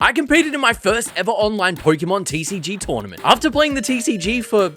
I competed in my first ever online Pokemon TCG tournament. After playing the TCG for,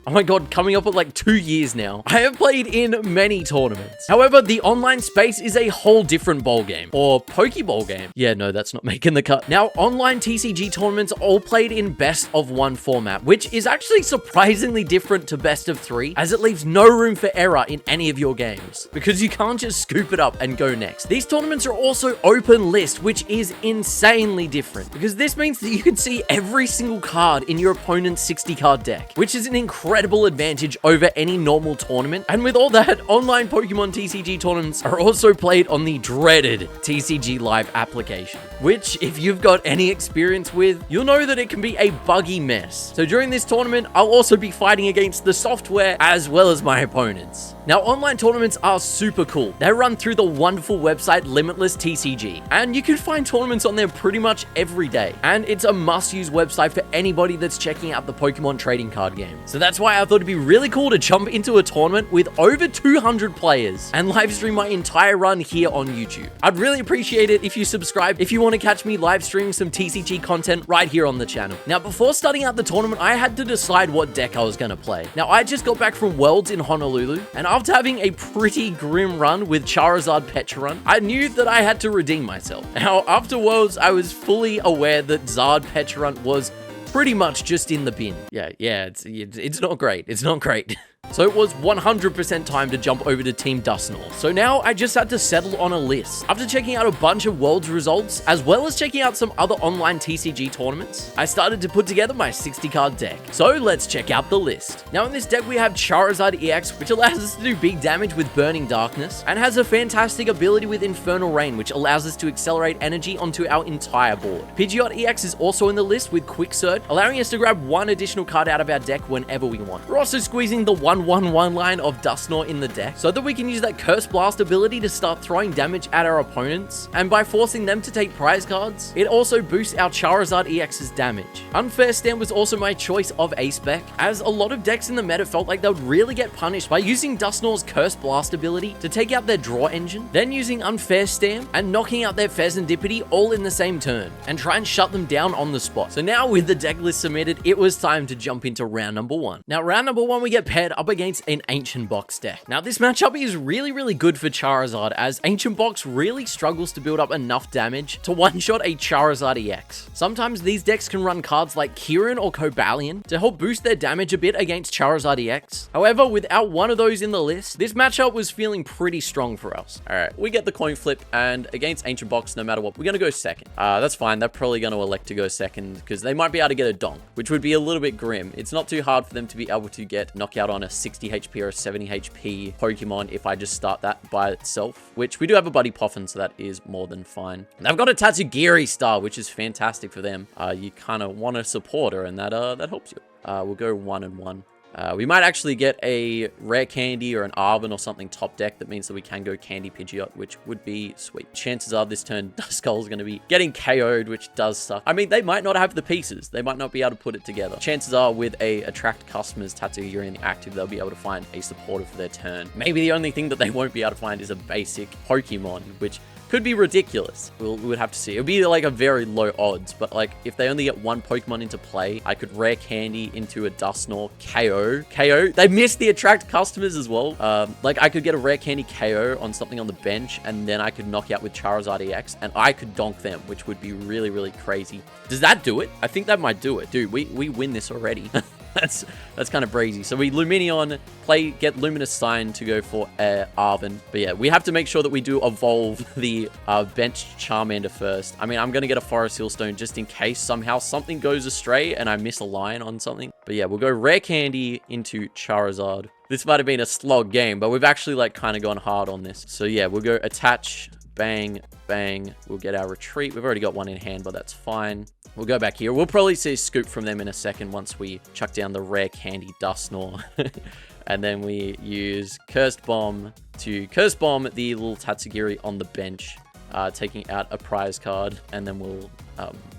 oh my god, coming up at like 2 years now, I have played in many tournaments. However, the online space is a whole different ballgame. Or Pokeball game. Yeah, no, that's not making the cut. Now, online TCG tournaments are all played in best of 1 format, which is actually surprisingly different to best of 3, as it leaves no room for error in any of your games, because you can't just scoop it up and go next. These tournaments are also open list, which is insanely different, because this means that you can see every single card in your opponent's 60 card deck, which is an incredible advantage over any normal tournament. And with all that, online Pokemon TCG tournaments are also played on the dreaded TCG Live application, which, if you've got any experience with, you'll know that it can be a buggy mess. So during this tournament, I'll also be fighting against the software as well as my opponents. Now, online tournaments are super cool. They're run through the wonderful website Limitless TCG, and you can find tournaments on there pretty much every day. And it's a must-use website for anybody that's checking out the Pokemon trading card game. So that's why I thought it'd be really cool to jump into a tournament with over 200 players and live stream my entire run here on YouTube. I'd really appreciate it if you subscribe if you want to catch me live streaming some TCG content right here on the channel. Now, before starting out the tournament, I had to decide what deck I was going to play. Now, I just got back from Worlds in Honolulu, and after having a pretty grim run with Charizard Run, I knew that I had to redeem myself. Now, after Worlds, I was fully aware that Zard Run was pretty much just in the bin. Yeah, it's not great. It's not great. So it was 100% time to jump over to Team Dusknoir. So now I just had to settle on a list. After checking out a bunch of Worlds results, as well as checking out some other online TCG tournaments, I started to put together my 60 card deck. So let's check out the list. Now in this deck we have Charizard Ex, which allows us to do big damage with Burning Darkness, and has a fantastic ability with Infernal Rain, which allows us to accelerate energy onto our entire board. Pidgeot EX is also in the list with Quick Surge, allowing us to grab 1 additional card out of our deck whenever we want. We're also squeezing the 1/1/1 line of Dusknoir in the deck so that we can use that Curse Blast ability to start throwing damage at our opponents, and by forcing them to take prize cards, it also boosts our Charizard EX's damage. Unfair Stand was also my choice of a spec, as a lot of decks in the meta felt like they would really get punished by using Dusknoir's Curse Blast ability to take out their draw engine, then using Unfair Stand and knocking out their Pheasantipity all in the same turn, and try and shut them down on the spot. So now with the deck list submitted, it was time to jump into round number 1. Now round number 1 we get paired up against an Ancient Box deck. Now this matchup is really good for Charizard, as Ancient Box really struggles to build up enough damage to one-shot a Charizard EX. Sometimes these decks can run cards like Kieran or Cobalion to help boost their damage a bit against Charizard EX. However, without one of those in the list, this matchup was feeling pretty strong for us. Alright, we get the coin flip, and against Ancient Box, no matter what, we're gonna go second. That's fine, they're probably gonna elect to go second, because they might be able to get a donk, which would be a little bit grim. It's not too hard for them to be able to get knockout on a 60 HP or a 70 HP Pokemon if I just start that by itself, which we do have a Buddy Poffin, so that is more than fine. And they've got a Tatsugiri star, which is fantastic for them. You kind of want a supporter, and that helps you. We'll go 1 and 1. We might actually get a Rare Candy or an Arven or something top deck. That means that we can go Candy Pidgeot, which would be sweet. Chances are this turn Duskull is going to be getting KO'd, which does suck. I mean, they might not have the pieces. They might not be able to put it together. Chances are with a Attract Customers Tatsugiri in the active, they'll be able to find a supporter for their turn. Maybe the only thing that they won't be able to find is a basic Pokemon, which could be ridiculous. We would have to see. It would be like a very low odds, but like if they only get 1 Pokemon into play, I could Rare Candy into a Dusknoir, KO. They missed the Attract Customers as well. Like I could get a Rare Candy KO on something on the bench, and then I could knock out with Charizard EX, and I could donk them, which would be really crazy. Does that do it? I think that might do it. Dude, we win this already. That's kind of brazy. So we Luminion, get Luminous Sign to go for Arven. But yeah, we have to make sure that we do evolve the bench Charmander first. I mean, I'm going to get a Forest Hillstone just in case somehow something goes astray and I miss a line on something. But yeah, we'll go Rare Candy into Charizard. This might have been a slog game, but we've actually like kind of gone hard on this. So yeah, we'll go Attach, bang, bang. We'll get our Retreat. We've already got 1 in hand, but that's fine. We'll go back here. We'll probably see a scoop from them in a second once we chuck down the Rare Candy Dusknoir. And then we use Cursed Bomb to Curse Bomb the little Tatsugiri on the bench, taking out a prize card, and then we'll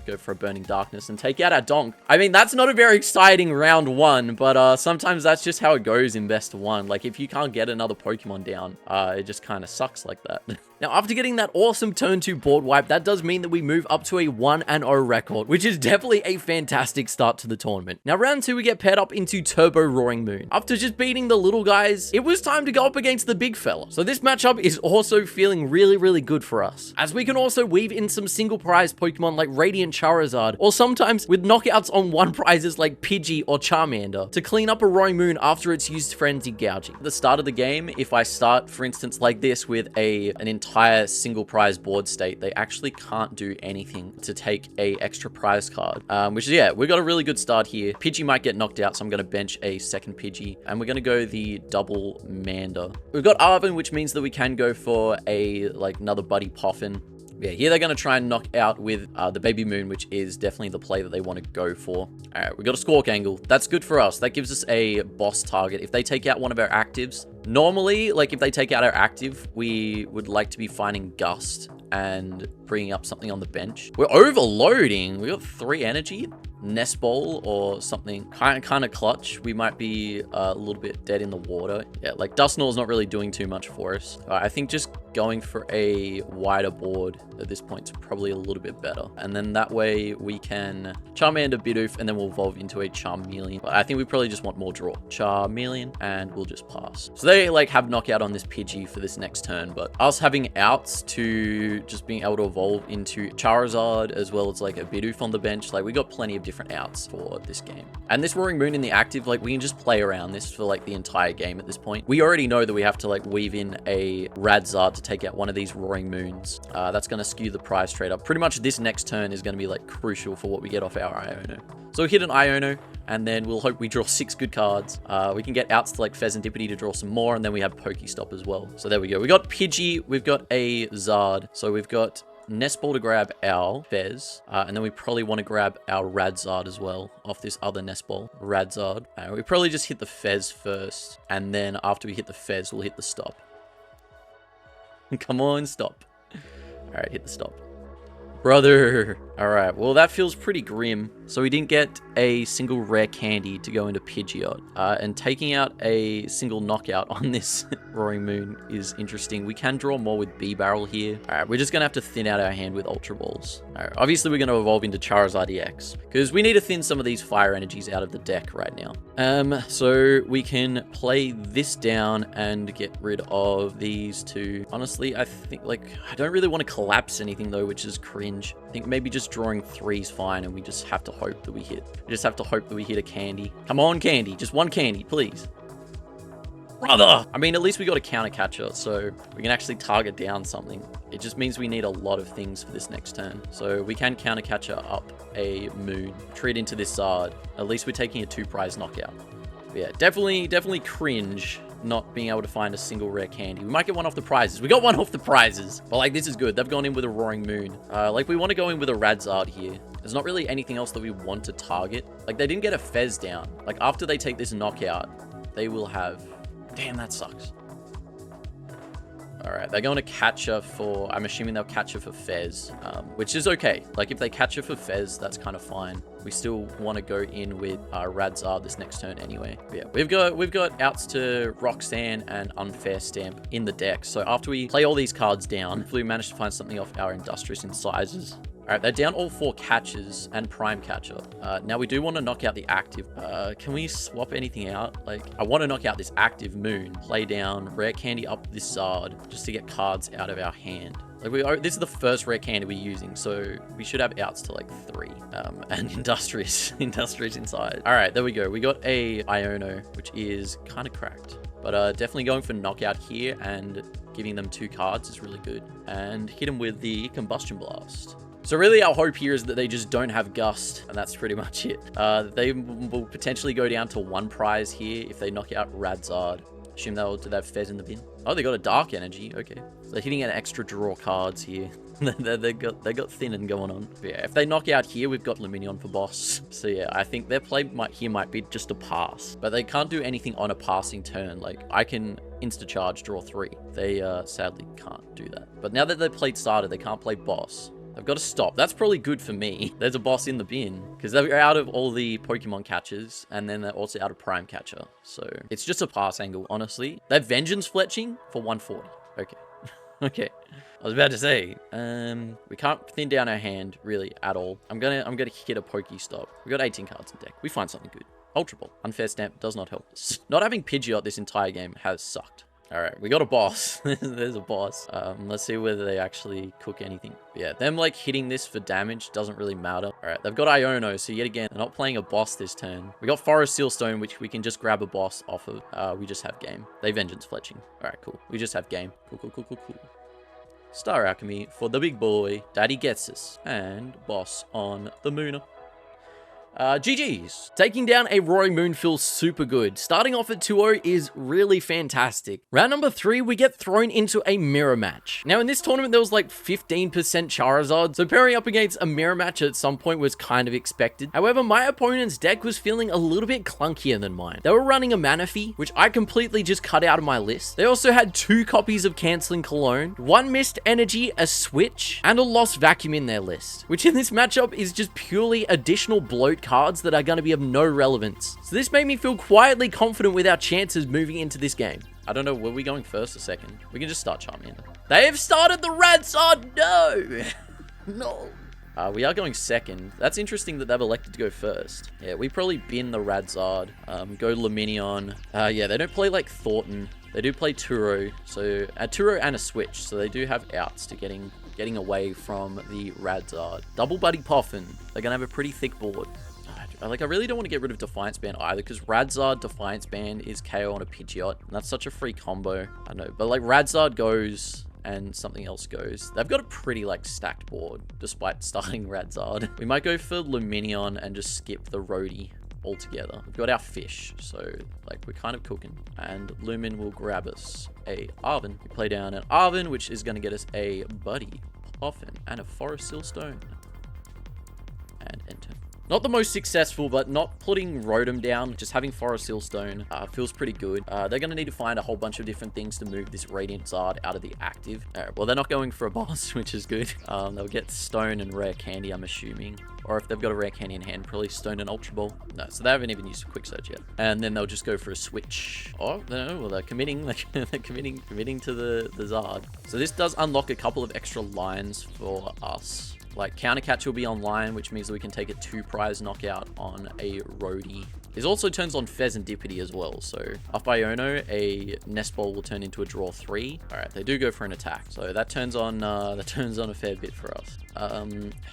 go for a Burning Darkness and take out our donk. I mean, that's not a very exciting round 1, but sometimes that's just how it goes in best of 1. Like, if you can't get another Pokemon down, it just kind of sucks like that. Now, after getting that awesome turn 2 board wipe, that does mean that we move up to a 1-0 record, which is definitely a fantastic start to the tournament. Now, round 2, we get paired up into Turbo Roaring Moon. After just beating the little guys, it was time to go up against the big fella. So this matchup is also feeling really, really good for us, as we can also weave in some single prize Pokemon like Radiant Charizard, or sometimes with knockouts on one prizes like Pidgey or Charmander to clean up a Roaring Moon after it's used Frenzy Gouging. At the start of the game, if I start, for instance, like this with an entire single prize board state, they actually can't do anything to take a extra prize card, which is, yeah, we've got a really good start here. Pidgey might get knocked out, so I'm going to bench a second Pidgey, and we're going to go the double Mander. We've got Arven, which means that we can go for another Buddy Poffin. Yeah, here they're going to try and knock out with the Baby Moon, which is definitely the play that they want to go for. All right, we got a Squawk Angle. That's good for us. That gives us a boss target. If they take out one of our actives, normally, if they take out our active, we would like to be finding Gust and bringing up something on the bench. We're overloading. We got 3 energy. Nest Ball or something kind of clutch. We might be a little bit dead in the water. Yeah, Dusknoir's not really doing too much for us. I think just going for a wider board at this point is probably a little bit better. And then that way we can Charmander, Bidoof, and then we'll evolve into a Charmeleon. But I think we probably just want more draw. Charmeleon, and we'll just pass. So they have knockout on this Pidgey for this next turn, but us having outs to just being able to evolve into Charizard as well as a Bidoof on the bench, we got plenty of different outs for this game. And this Roaring Moon in the active, we can just play around this for the entire game at this point. We already know that we have to weave in a Radzard to take out one of these Roaring Moons. That's going to skew the prize trade up. Pretty much this next turn is going to be crucial for what we get off our Iono. So we hit an Iono, and then we'll hope we draw 6 good cards. We can get outs to Pheasantipity to draw some more, and then we have Pokestop as well. So there we go. We got Pidgey, we've got a Zard. So we've got Nest Ball to grab our Fez, and then we probably want to grab our Radzard as well off this other Nest Ball. Radzard. We probably just hit the Fez first, and then after we hit the Fez, we'll hit the stop. Come on, stop. All right, hit the stop. Brother. All right, well, that feels pretty grim. So we didn't get a single rare candy to go into Pidgeot. And taking out a single knockout on this Roaring Moon is interesting. We can draw more with B-Barrel here. All right, we're just going to have to thin out our hand with Ultra Balls. All right, obviously, we're going to evolve into Charizard Ex because we need to thin some of these fire energies out of the deck right now. So we can play this down and get rid of these two. Honestly, I think, I don't really want to collapse anything, though, which is cringe. I think maybe just drawing 3 is fine, and we just have to hope that we hit. We just have to hope that we hit a candy. Come on, candy. Just one candy, please. Brother! I mean, at least we got a counter catcher, so we can actually target down something. It just means we need a lot of things for this next turn. So we can counter catcher up a Moon. Treat into this Zard. At least we're taking a 2-prize knockout. But yeah, definitely cringe not being able to find a single rare candy. We might get one off the prizes. We got one off the prizes. But this is good. They've gone in with a Roaring Moon. We want to go in with a Radzard here. There's not really anything else that we want to target. They didn't get a Fez down. After they take this knockout, they will have... Damn, that sucks. All right, they're going to catch her for... I'm assuming they'll catch her for Fez, which is okay. If they catch her for Fez, that's kind of fine. We still want to go in with Radzard this next turn anyway. But yeah, we've got outs to Roxanne and Unfair Stamp in the deck. So after we play all these cards down, hopefully we manage to find something off our Industrious Incisors. All right, they're down all 4 catches and Prime Catcher. Now we do want to knock out the active. Can we swap anything out? I want to knock out this active Moon, play down, rare candy up this Zard, just to get cards out of our hand. This is the first rare candy we're using, so we should have outs to 3. And Industrious inside. All right, there we go. We got a Iono, which is kind of cracked. But definitely going for knockout here and giving them 2 cards is really good. And hit them with the Combustion Blast. So really our hope here is that they just don't have Gust, and that's pretty much it. They will potentially go down to 1 prize here if they knock out Radzard. Assume do they have Fez in the bin? Oh, they got a Dark Energy. Okay. So they're hitting an extra draw cards here. they got thinning going on. But yeah, if they knock out here, we've got Lumineon for boss. So yeah, I think their play might be just a pass. But they can't do anything on a passing turn. I can insta-charge, draw 3. They sadly can't do that. But now that they've played starter, they can't play boss. They've got to stop. That's probably good for me. There's a boss in the bin because they're out of all the Pokemon catchers and then they're also out of Prime Catcher. So it's just a pass angle, honestly. They're Vengeance Fletching for 140. Okay. Okay. I was about to say, we can't thin down our hand really at all. I'm gonna hit a Pokestop. We got 18 cards in deck. We find something good. Ultra Ball. Unfair Stamp does not help us. Not having Pidgeot this entire game has sucked. All right, we got a boss. There's a boss. Let's see whether they actually cook anything. Yeah, them like hitting this for damage doesn't really matter. All right, they've got Iono, so yet again, they're not playing a boss this turn. We got Forest Sealstone, which we can just grab a boss off of. We just have game. They Vengeance Fletching. All right, cool. We just have game. Cool. Star Alchemy for the big boy. Daddy gets us. And boss on the Mooner. GG's. Taking down a Roaring Moon feels super good. Starting off at 2-0 is really fantastic. Round number 3, we get thrown into a mirror match. Now in this tournament, there was like 15% Charizard, so pairing up against a mirror match at some point was kind of expected. However, my opponent's deck was feeling a little bit clunkier than mine. They were running a Manaphy, which I completely just cut out of my list. They also had 2 copies of Canceling Cologne, 1 Missed Energy, a Switch, and a Lost Vacuum in their list, which in this matchup is just purely additional bloat cards that are going to be of no relevance. So this made me feel quietly confident with our chances moving into this game. I don't know, were we going first or second? We can just start Charmander. They have started the Radzard! No! No. We are going second. That's interesting that they've elected to go first. Yeah, we probably bin the Radzard. Go Luminion. Yeah, they don't play like Thornton. They do play Turo. So, Turo and a Switch. So they do have outs to getting away from the Radzard. Double Buddy Poffin. They're going to have a pretty thick board. Like, I really don't want to get rid of Defiance Band either, because Radzard Defiance Band is KO on a Pidgeot, and that's such a free combo. I know, but like Radzard goes and something else goes. They've got a pretty like stacked board, despite starting Radzard. We might go for Luminion and just skip the Roadie altogether. We've got our fish, so like we're kind of cooking. And Lumin will grab us a Arven. We play down an Arven, which is going to get us a Buddy Poffin and a Forest Sealstone. And enter. Not the most successful, but not putting Rotom down, just having Forest Sealstone feels pretty good. They're going to need to find a whole bunch of different things to move this Radiant Zard out of the active. Well, they're not going for a boss, which is good. They'll get Stone and Rare Candy, I'm assuming. Or if they've got a Rare Candy in hand, probably Stone and Ultra Ball. No, so they haven't even used a Quick Search yet. And then they'll just go for a Switch. Oh, no, well, they're committing. They're committing to the Zard. So this does unlock a couple of extra lines for us. Like, Counter Catch will be online, which means that we can take a 2-prize knockout on a Roadie. This also turns on Pheasantipity as well, so up by Iono, a Nest Ball will turn into a draw 3. Alright, they do go for an attack, so that turns on a fair bit for us.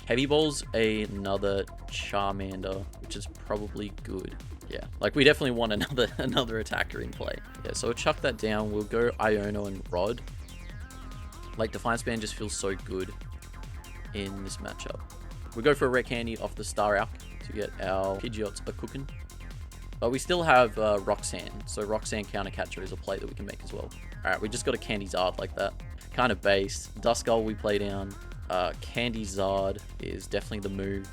Heavy Ball's another Charmander, which is probably good. Yeah, like we definitely want another attacker in play. Yeah, so we'll chuck that down. We'll go Iono and Rod. Like, Defiance Band just feels so good in this matchup. We'll go for a Rare Candy off the Star Alch to get our Pidgeots a cooking. But we still have Roxanne, so Roxanne Counter Catcher is a play that we can make as well. Alright, we just got a Candy Zard like that. Kind of base. Duskull we play down. Candy Zard is definitely the move.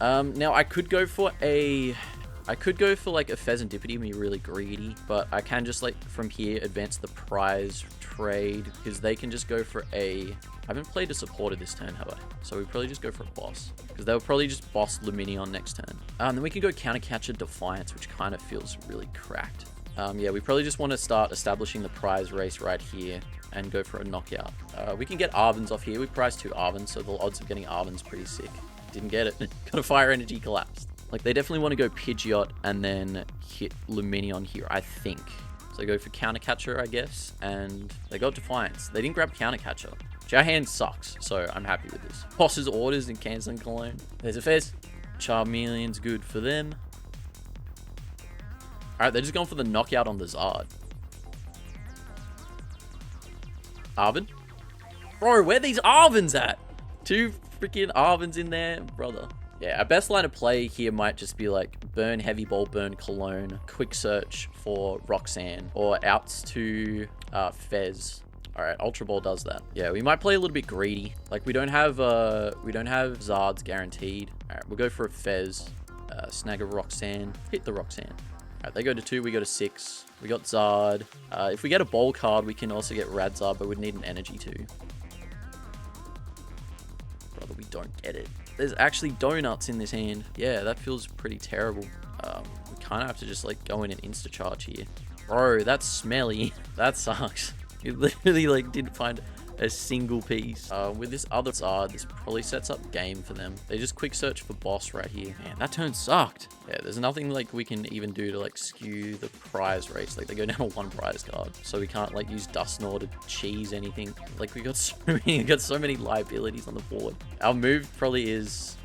Now I could go for like a Pheasantipity and be really greedy, but I can just like from here advance the prize trade, because they can just go for a... I haven't played a supporter this turn, have I? So we probably just go for a boss, because they'll probably just boss Luminion next turn. And then we can go Counter Catcher Defiance, which kind of feels really cracked. Yeah, we probably just want to start establishing the prize race right here and go for a knockout. We can get Arvens off here. We prize 2 Arvens, so the odds of getting Arvens pretty sick. Didn't get it. Got a Fire Energy collapsed. Like, they definitely want to go Pidgeot and then hit Luminion here, I think. So they go for Counter Catcher, I guess, and they got Defiance. They didn't grab Counter Catcher. Our hand sucks, so I'm happy with this. Boss's Orders and Canceling Cologne. There's a Fez. Charmeleon's good for them. Alright, they're just going for the knockout on the Zard. Arven? Bro, where are these Arvens at? 2 freaking Arvens in there, brother. Yeah, our best line of play here might just be like burn Heavy Ball, burn Cologne, Quick Search for Roxanne, or outs to Fez. Alright, Ultra Ball does that. Yeah, we might play a little bit greedy. Like, we don't have Zards guaranteed. Alright, we'll go for a Fez. Snag a Roxanne. Hit the Roxanne. Alright, they go to 2, we go to 6. We got Zard. If we get a Bowl card, we can also get Radzard, but we'd need an Energy too. Brother, we don't get it. There's actually donuts in this hand. Yeah, that feels pretty terrible. We kind of have to just, like, go in and insta-charge here. Bro, that's smelly. That sucks. We literally like didn't find a single piece. With this other side, this probably sets up game for them. They just quick search for boss right here. Man, that turn sucked. Yeah, there's nothing like we can even do to like skew the prize race. Like they go down to 1 prize card, so we can't like use Dusknoir to cheese anything. Like we got so many liabilities on the board. Our move probably is,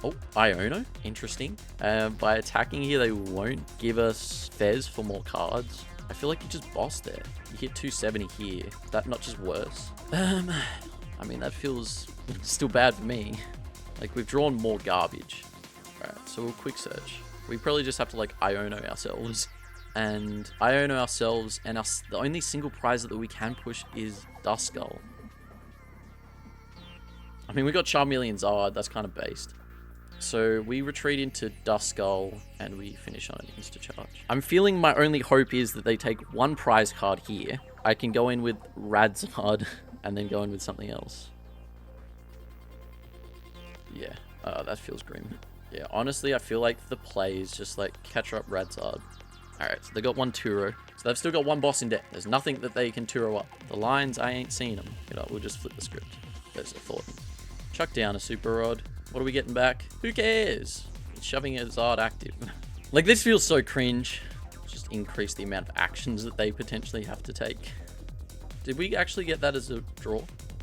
oh, Iono. Interesting. By attacking here, they won't give us Fez for more cards. I feel like you just bossed there. You hit 270 here. Is that not just worse? I mean, that feels still bad for me. Like, we've drawn more garbage. Alright, so we'll quick search. We probably just have to, like, Iono ourselves. And Iono ourselves, and the only single prize that we can push is Duskull. I mean, we got Charmeleon Zard. That's kind of based. So we retreat into Duskull and we finish on an insta-charge. I'm feeling my only hope is that they take 1 prize card here. I can go in with Radzard and then go in with something else. Yeah, that feels grim. Yeah, honestly, I feel like the play is just like catch up Radzard. Alright, so they got 1 Turo. So they've still got 1 boss in deck. There's nothing that they can Turo up. The lines, I ain't seen them. You know, we'll just flip the script. There's a thought. Chuck down a Super Rod. What are we getting back? Who cares? It's shoving a Zard active. Like, this feels so cringe. Just increase the amount of actions that they potentially have to take. Did we actually get that as a draw?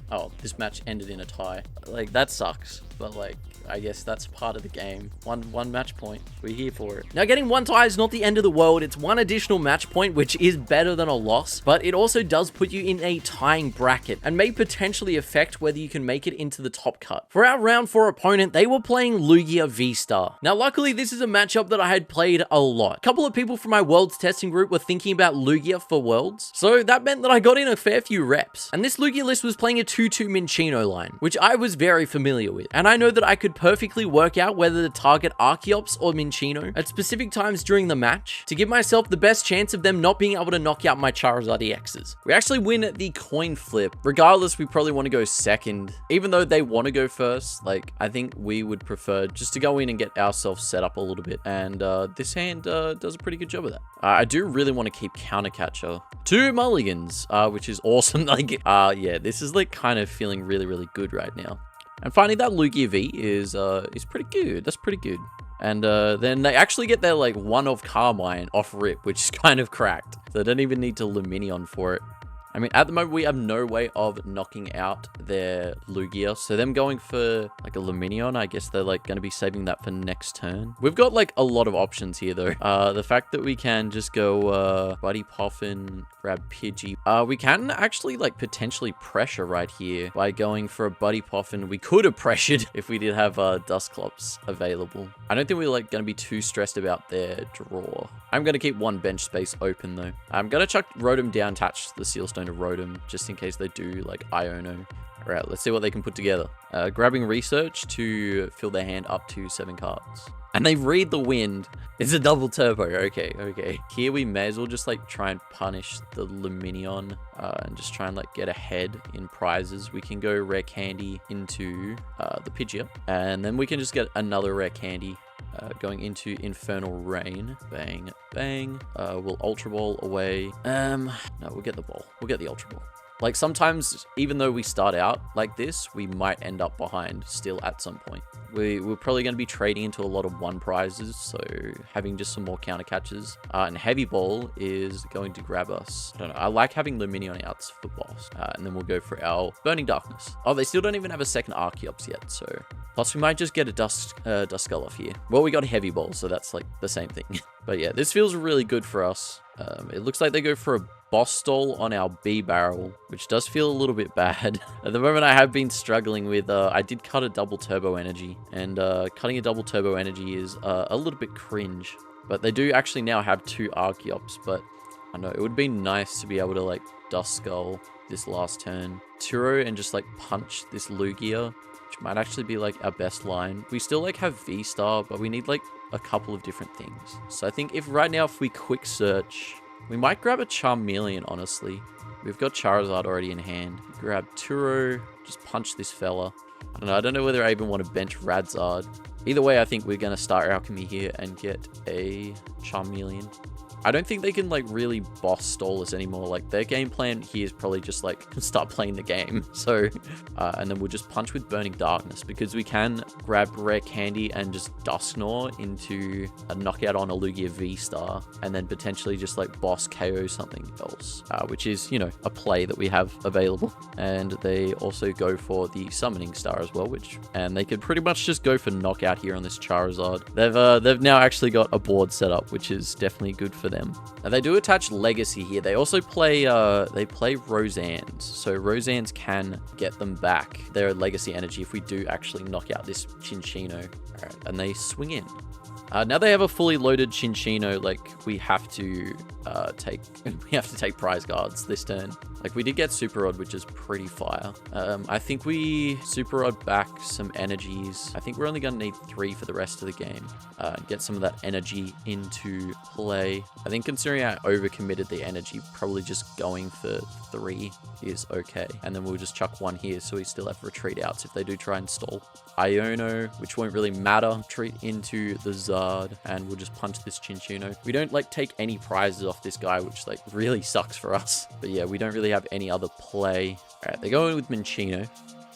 Oh, this match ended in a tie. Like, that sucks. But, like, I guess that's part of the game. One match point. We're here for it. Now, getting 1 tie is not the end of the world. It's 1 additional match point, which is better than a loss, but it also does put you in a tying bracket and may potentially affect whether you can make it into the top cut. For our round 4 opponent, they were playing Lugia VSTAR. Now, luckily, this is a matchup that I had played a lot. A couple of people from my Worlds testing group were thinking about Lugia for Worlds, so that meant that I got in a fair few reps. And this Lugia list was playing a 2-2 Minccino line, which I was very familiar with. And I know that I could perfectly work out whether to target Archeops or Minccino at specific times during the match to give myself the best chance of them not being able to knock out my Charizard Exes. We actually win at the coin flip. Regardless, we probably want to go second. Even though they want to go first, like, I think we would prefer just to go in and get ourselves set up a little bit. And this hand does a pretty good job of that. I do really want to keep Counter Catcher. 2 mulligans, which is awesome. Like, yeah, this is like kind of feeling really, really good right now. And finally, that Lugia V is pretty good. That's pretty good. And then they actually get their like 1 of Carmine off rip, which is kind of cracked. So they don't even need to Luminion for it. I mean, at the moment, we have no way of knocking out their Lugia. So them going for like a Luminion, I guess they're like going to be saving that for next turn. We've got like a lot of options here though. The fact that we can just go Buddy Poffin, grab Pidgey. We can actually like potentially pressure right here by going for a Buddy Poffin. We could have pressured if we did have Dusclops available. I don't think we're like going to be too stressed about their draw. I'm going to keep 1 bench space open though. I'm going to chuck Rotom down, attach the Sealstone to Rotom just in case they do like Iono. All right, let's see what they can put together. Grabbing Research to fill their hand up to 7 cards. And they read the wind. It's a double turbo. Okay. Here we may as well just like try and punish the Luminion and just try and like get ahead in prizes. We can go Rare Candy into the Pidgeot. And then we can just get another Rare Candy going into Infernal Rain. Bang, bang. We'll Ultra Ball away. No, we'll get the ball. We'll get the Ultra Ball. Like sometimes, even though we start out like this, we might end up behind still at some point. We're probably going to be trading into a lot of 1 prizes, so having just some more counter catches. And Heavy Ball is going to grab us. I don't know. I like having Luminion outs for boss. And then we'll go for our Burning Darkness. Oh, they still don't even have a second Archeops yet, so... Plus, we might just get a Duskull off here. Well, we got a Heavy Ball, so that's like the same thing. But yeah, this feels really good for us. It looks like they go for a Boss Stall on our B barrel, which does feel a little bit bad. At the moment, I have been struggling with, I did cut a double turbo energy, and cutting a double turbo energy is a little bit cringe. But they do actually now have 2 Archeops, but I know it would be nice to be able to like Duskull this last turn, Turo, and just like punch this Lugia, which might actually be like our best line. We still like have VSTAR, but we need like a couple of different things. So I think if we quick search, we might grab a Charmeleon, honestly. We've got Charizard already in hand. Grab Turo, just punch this fella. I don't know whether I even want to bench Radzard. Either way, I think we're going to start Alchemy here and get a Charmeleon. I don't think they can like really boss stall us anymore. Like their game plan here is probably just like start playing the game. So, and then we'll just punch with Burning Darkness because we can grab Rare Candy and just Dusknoir into a knockout on a Lugia VSTAR and then potentially just like boss KO something else, which is, you know, a play that we have available. And they also go for the Summoning Star as well, and they could pretty much just go for knockout here on this Charizard. They've now actually got a board set up, which is definitely good for them. Now they do attach Legacy here. They also play Roseannes, so Roseannes can get them back their Legacy energy if we do actually knock out this Chinchino. All right, and they swing in. Now they have a fully loaded Chinchino, like we have to take prize cards this turn. Like we did get Super Rod, which is pretty fire. I think we Super Rod back some energies. I think we're only gonna need 3 for the rest of the game. Get some of that energy into play. I think considering I overcommitted the energy, probably just going for 3 is okay. And then we'll just chuck 1 here so we still have retreat outs if they do try and stall. Iono, which won't really matter. Retreat into the Zard, and we'll just punch this Chinchino. We don't like take any prizes off this guy, which like really sucks for us. But yeah, we don't really have any other play. All right, they're going with Minccino.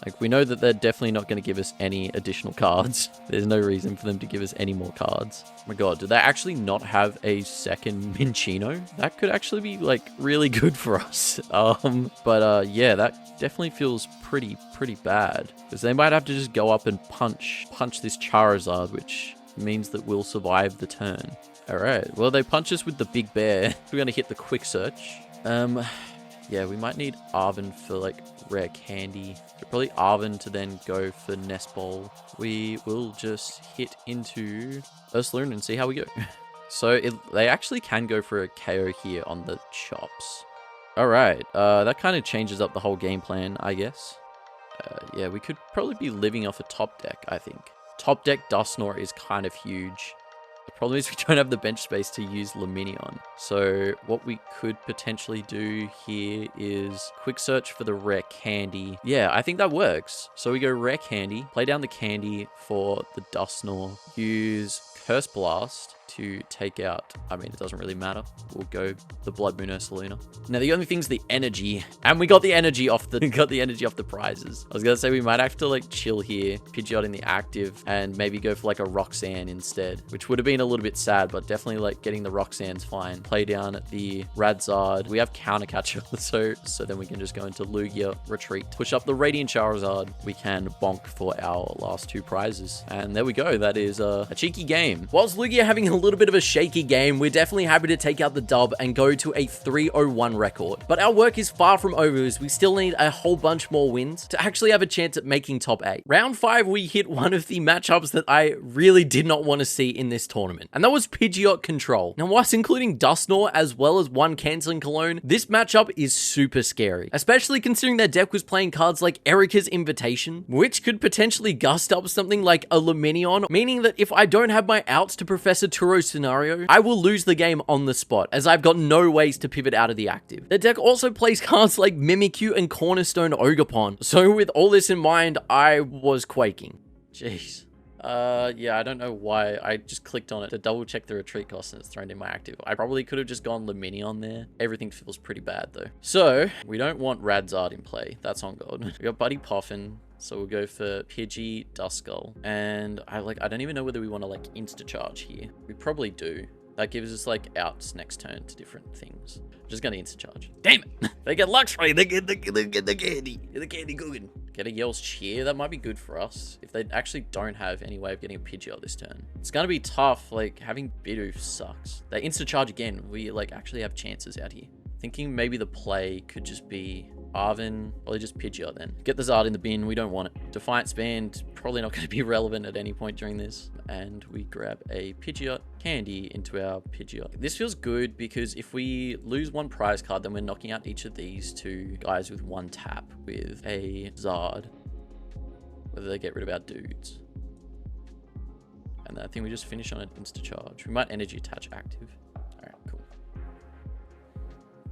Like, we know that they're definitely not going to give us any additional cards. There's no reason for them to give us any more cards. Oh my god, do they actually not have a second Minccino? That could actually be, like, really good for us. Yeah, that definitely feels pretty bad. Because they might have to just go up and punch this Charizard, which means that we'll survive the turn. Alright, well, they punch us with the Big Bear. We're going to hit the Quick Search. Yeah, we might need Arven for, like, Rare Candy. So probably Arven to then go for Nest Bowl. We will just hit into Ursaluna and see how we go. So they actually can go for a KO here on the Chops. Alright, that kind of changes up the whole game plan, I guess. Yeah, we could probably be living off a top deck, I think. Top deck Dusknoir is kind of huge. The problem is we don't have the bench space to use Lumineon. So what we could potentially do here is quick search for the Rare Candy. Yeah, I think that works. So we go Rare Candy, play down the Candy for the Dusknoir, use Curse Blast to take out, I mean, it doesn't really matter. We'll go the Blood Moon Ursaluna. Now, the only thing's the energy, and we got the energy off the prizes. I was gonna say we might have to like chill here, Pidgeot in the active, and maybe go for like a Roxanne instead, which would have been a little bit sad, but definitely like getting the Roxanne's fine. Play down the Radzard. We have Counter Catcher, so then we can just go into Lugia, retreat, push up the Radiant Charizard. We can bonk for our last 2 prizes, and there we go. That is a cheeky game. Whilst Lugia having a little bit of a shaky game, we're definitely happy to take out the dub and go to a 301 record. But our work is far from over, as we still need a whole bunch more wins to actually have a chance at making top 8. Round 5, we hit one of the matchups that I really did not want to see in this tournament, and that was Pidgeot Control. Now, whilst including Dusknoir as well as one Canceling Cologne, this matchup is super scary, especially considering their deck was playing cards like Erica's Invitation, which could potentially gust up something like a Lumineon, meaning that if I don't have my outs to Professor Turo's scenario, I will lose the game on the spot, as I've got no ways to pivot out of the active. The deck also plays cards like Mimikyu and Cornerstone Ogerpon, so with all this in mind, I was quaking. Jeez. Yeah, I don't know why I just clicked on it to double check the retreat cost and it's thrown in my active. I probably could have just gone Lumineon there. Everything feels pretty bad though. So, we don't want Radzard in play. That's on God. We got Buddy Poffin. So we'll go for Pidgey, Duskull, and I don't even know whether we want to like insta-charge here. We probably do. That gives us like outs next turn to different things. I'm just gonna insta-charge. Damn it! They get luxury. They get the candy. The candy cooking. Get a Yell's Cheer. That might be good for us if they actually don't have any way of getting a Pidgeot this turn. It's gonna be tough. Like having Bidoof sucks. They insta-charge again. We like actually have chances out here. Thinking maybe the play could just be Arven, probably just Pidgeot then. Get the Zard in the bin, we don't want it. Defiance Band, probably not going to be relevant at any point during this. And we grab a Pidgeot Candy into our Pidgeot. This feels good because if we lose 1 prize card, then we're knocking out each of these 2 guys with 1 tap with a Zard. Whether they get rid of our dudes. And I think we just finish on an insta-charge. We might energy attach active. Alright, cool.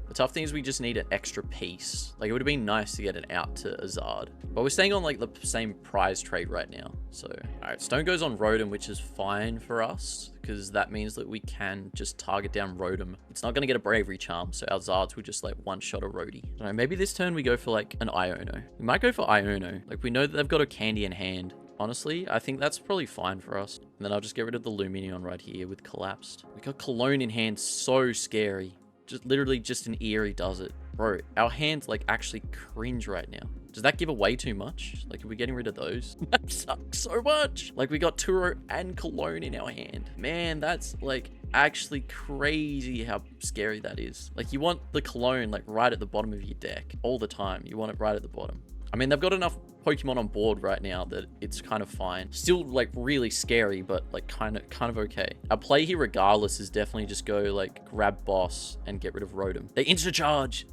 The tough thing is we just need an extra piece. Like, it would have been nice to get an out to Azard. But we're staying on, like, the same prize trade right now. So, alright, Stone goes on Rotom, which is fine for us. because that means that we can just target down Rotom. It's not going to get a Bravery Charm, so our Zards will just like one-shot a Roadie. I don't know, maybe this turn we go for like an Iono. We might go for Iono. Like we know that they've got a Candy in hand. Honestly, I think that's probably fine for us. And then I'll just get rid of the Lumineon right here with Collapsed. We got Cologne in hand, so scary. Just literally just an Eerie does it. Bro, our hands like actually cringe right now. Does that give away too much? Like, are we getting rid of those? That sucks so much. Like, we got Turo and Cologne in our hand. Man, that's like actually crazy how scary that is. Like, you want the Cologne like right at the bottom of your deck all the time. You want it right at the bottom. I mean, they've got enough Pokemon on board right now that it's kind of fine. Still like really scary, but like kind of okay. Our play here regardless is definitely just go like grab Boss and get rid of Rotom. They insta charge.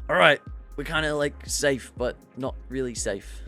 All right, we're kind of like safe, but not really safe.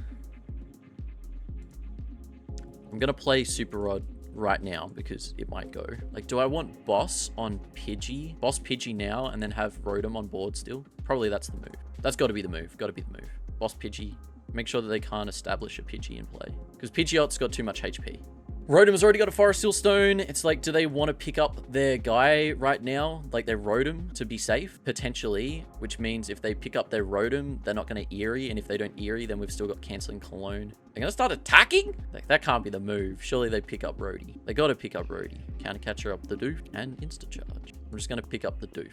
I'm gonna play Super Rod right now because it might go. Like, do I want Boss on Pidgey? Boss Pidgey now and then have Rotom on board still? Probably that's the move. That's got to be the move. Got to be the move. Boss Pidgey. Make sure that they can't establish a Pidgey in play. Because Pidgeot's got too much HP. Rotom's already got a Forest Seal Stone. It's like, do they want to pick up their guy right now? Like their Rotom to be safe? Potentially. Which means if they pick up their Rotom, they're not going to Eerie. And if they don't Eerie, then we've still got Canceling Cologne. They're going to start attacking? Like, that can't be the move. Surely they pick up Roadie. They got to pick up Roadie. Counter Catcher up the Doof and Insta Charge. I'm just going to pick up the Doof.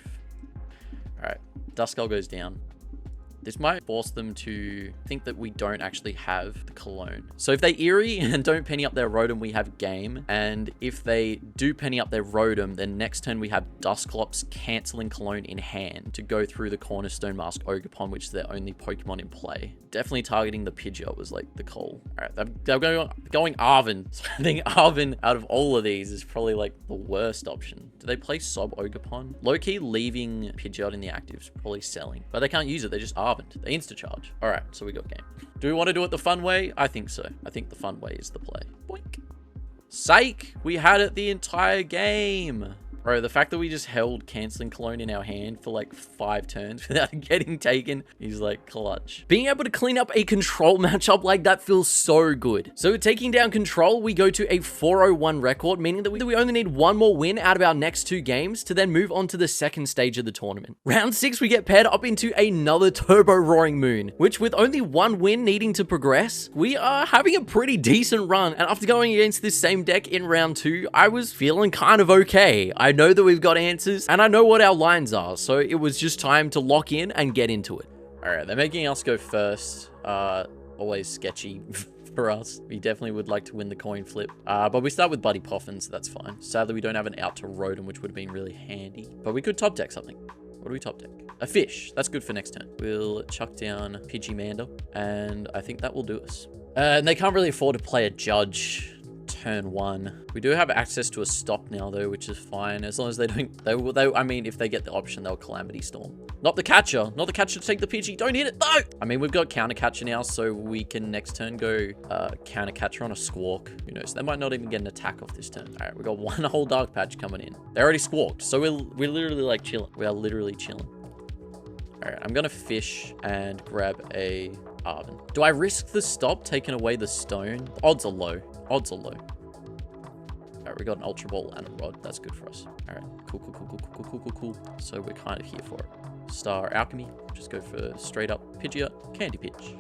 Alright. Duskull goes down. This might force them to think that we don't actually have the Cologne. So if they Eerie and don't penny up their Rotom, we have game. And if they do penny up their Rotom, then next turn we have Dusclops Canceling Cologne in hand to go through the Cornerstone Mask Ogerpon, which is their only Pokemon in play. Definitely targeting the Pidgeot was like the call. All right, they're going Arven. So I think Arven out of all of these is probably like the worst option. Do they play Sob Ogerpon? Low-key leaving Pidgeot in the active is probably selling, but they can't use it. They just Arven. They insta-charge. All right, so we got game. Do we want to do it the fun way? I think so. I think the fun way is the play. Boink. Psych! We had it the entire game. Bro, the fact that we just held Canceling Cologne in our hand for like 5 turns without getting taken is like clutch. Being able to clean up a control matchup like that feels so good. So taking down control, we go to a 401 record, meaning that we only need one more win out of our next 2 games to then move on to the second stage of the tournament. Round 6, we get paired up into another Turbo Roaring Moon, which with only 1 win needing to progress, we are having a pretty decent run. And after going against this same deck in round 2, I was feeling kind of okay. I know that we've got answers and I know what our lines are, so it was just time to lock in and get into it. All right, they're making us go first. Always sketchy for us. We definitely would like to win the coin flip, but we start with Buddy Poffin, so that's fine. Sadly, we don't have an out to Rotom, which would have been really handy, but we could top deck something. What do we top deck? A fish. That's good for next turn. We'll chuck down Pidgeymanda, and I think that will do us. And they can't really afford to play a Judge turn 1. We do have access to a stop now though, which is fine as long as they don't. I mean, if they get the option, they'll Calamity Storm. Not the catcher to take the Pidgey. Don't hit it. No. I mean, we've got counter catcher now, so we can next turn go counter catcher on a Squawk. Who knows? They might not even get an attack off this turn. All right, we got 1 whole Dark Patch coming in. They already Squawked, so we're literally like chilling. We are literally chilling. All right, I'm gonna fish and grab a Arven. Do I risk the stop taking away the stone? The odds are low. Odds are low. All right, we got an Ultra Ball and a Rod. That's good for us. All right, cool. So we're kind of here for it. Star Alchemy. Just go for straight up Pidgeot, Candy Pitch.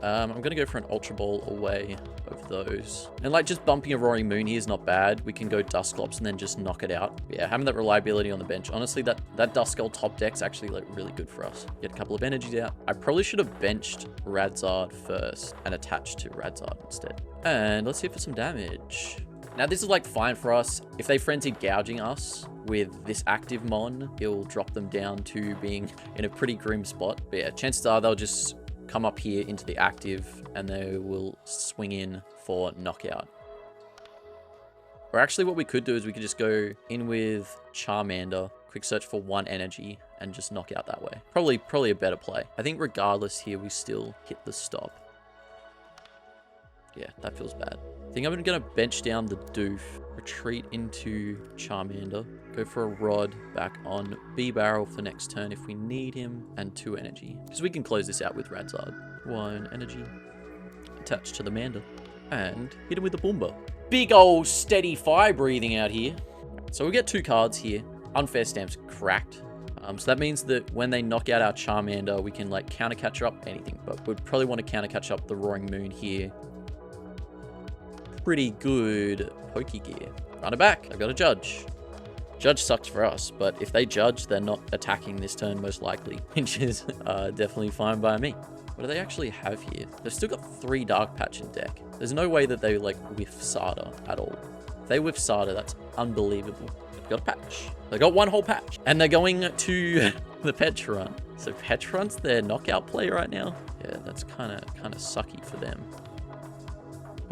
I'm going to go for an Ultra Ball away of those. And like just bumping a Roaring Moon here is not bad. We can go Dusclops and then just knock it out. But yeah, having that reliability on the bench. Honestly, that Duskull top deck's actually like really good for us. Get a couple of energies out. I probably should have benched Radzard first and attached to Radzard instead. And let's hit for some damage. Now this is like fine for us. If they frenzied gouging us with this active mon, it'll drop them down to being in a pretty grim spot. But yeah, chances are they'll just come up here into the active and they will swing in for knockout. Or actually what we could do is we could just go in with Charmander, quick search for 1 energy and just knock out that way. Probably a better play. I think regardless here, we still hit the stop. Yeah, that feels bad. I think I'm gonna bench down the Doof, retreat into Charmander, go for a Rod back on B-Barrel for next turn if we need him, and 2 energy. Because we can close this out with Radzard. 1 energy, attached to the Manda, and hit him with the Boomba. big old steady fire breathing out here. So we get 2 cards here. Unfair Stamp's cracked. So that means that when they knock out our Charmander, we can like counter catch up anything, but we'd probably want to counter catch up the Roaring Moon here. Pretty good Pokegear. Run it back. I've got a Judge. Judge sucks for us, but if they Judge, they're not attacking this turn most likely, which is definitely fine by me. What do they actually have here? They've still got 3 Dark Patch in deck. There's no way that they like whiff Sada at all. If they whiff Sada, that's unbelievable. Got a patch. They got 1 whole patch. And they're going to the Petrunt. So Petrunt's their knockout play right now. Yeah, that's kind of sucky for them.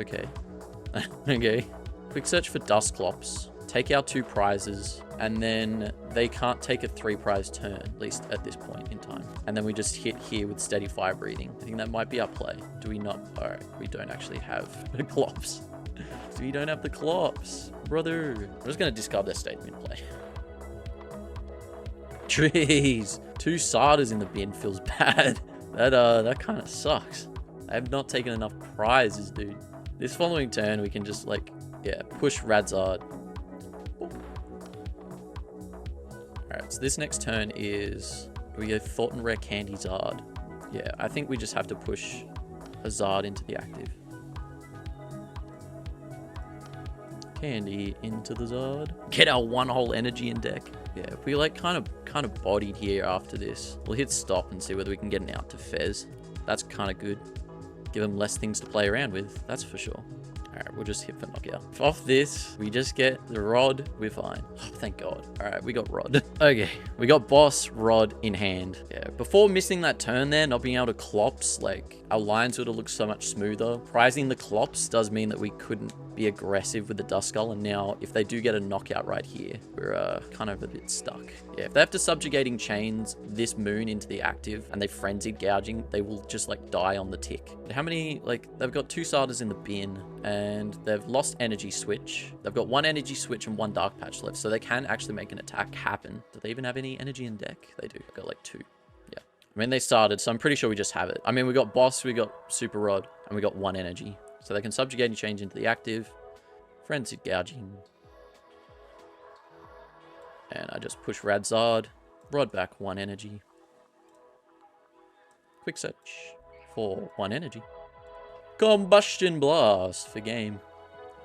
Okay. Okay. Quick search for Dusclops. Take our 2 prizes. And then they can't take a 3 prize turn, at least at this point in time. And then we just hit here with Steady Fire Breathing. I think that might be our play. Do we not? All right, we don't actually have the Clops. We don't have the Clops, brother. I'm just going to discard their statement play. Jeez. 2 Sardas in the bin feels bad. That kind of sucks. I have not taken enough prizes, dude. This following turn, we can just, like, yeah, push Radzard. Alright, so this next turn is... we go Thornton Rare Candy Zard. Yeah, I think we just have to push a Zard into the active. Candy into the Zard. Get our 1 whole energy in deck. Yeah, if we like kind of bodied here after this, we'll hit stop and see whether we can get an out to Fez. That's kind of good. Give them less things to play around with, that's for sure. Alright, we'll just hit for knockout. Off this, we just get the Rod, we're fine. Oh, thank God. Alright, we got Rod. Okay, we got Boss, Rod in hand. Yeah, before missing that turn there, not being able to Clops, like, our lines would have looked so much smoother. Prizing the Clops does mean that we couldn't be aggressive with the Duskull, and now if they do get a knockout right here, we're kind of a bit stuck. Yeah, if they have to Subjugating Chains this Moon into the active and they Frenzied Gouging, they will just like die on the tick. But how many, like, they've got 2 Sardas in the bin and they've lost Energy Switch. They've got 1 Energy Switch and 1 Dark Patch left, so they can actually make an attack happen. Do they even have any energy in deck? They do. They've got like 2. Yeah. I mean, they started, so I'm pretty sure we just have it. I mean, we got Boss, we got Super Rod, and we got 1 energy. So they can Subjugate and change into the active. Frenzied Gouging. And I just push Radzard. Rod back 1 energy. Quick search for 1 energy. Combustion Blast for game.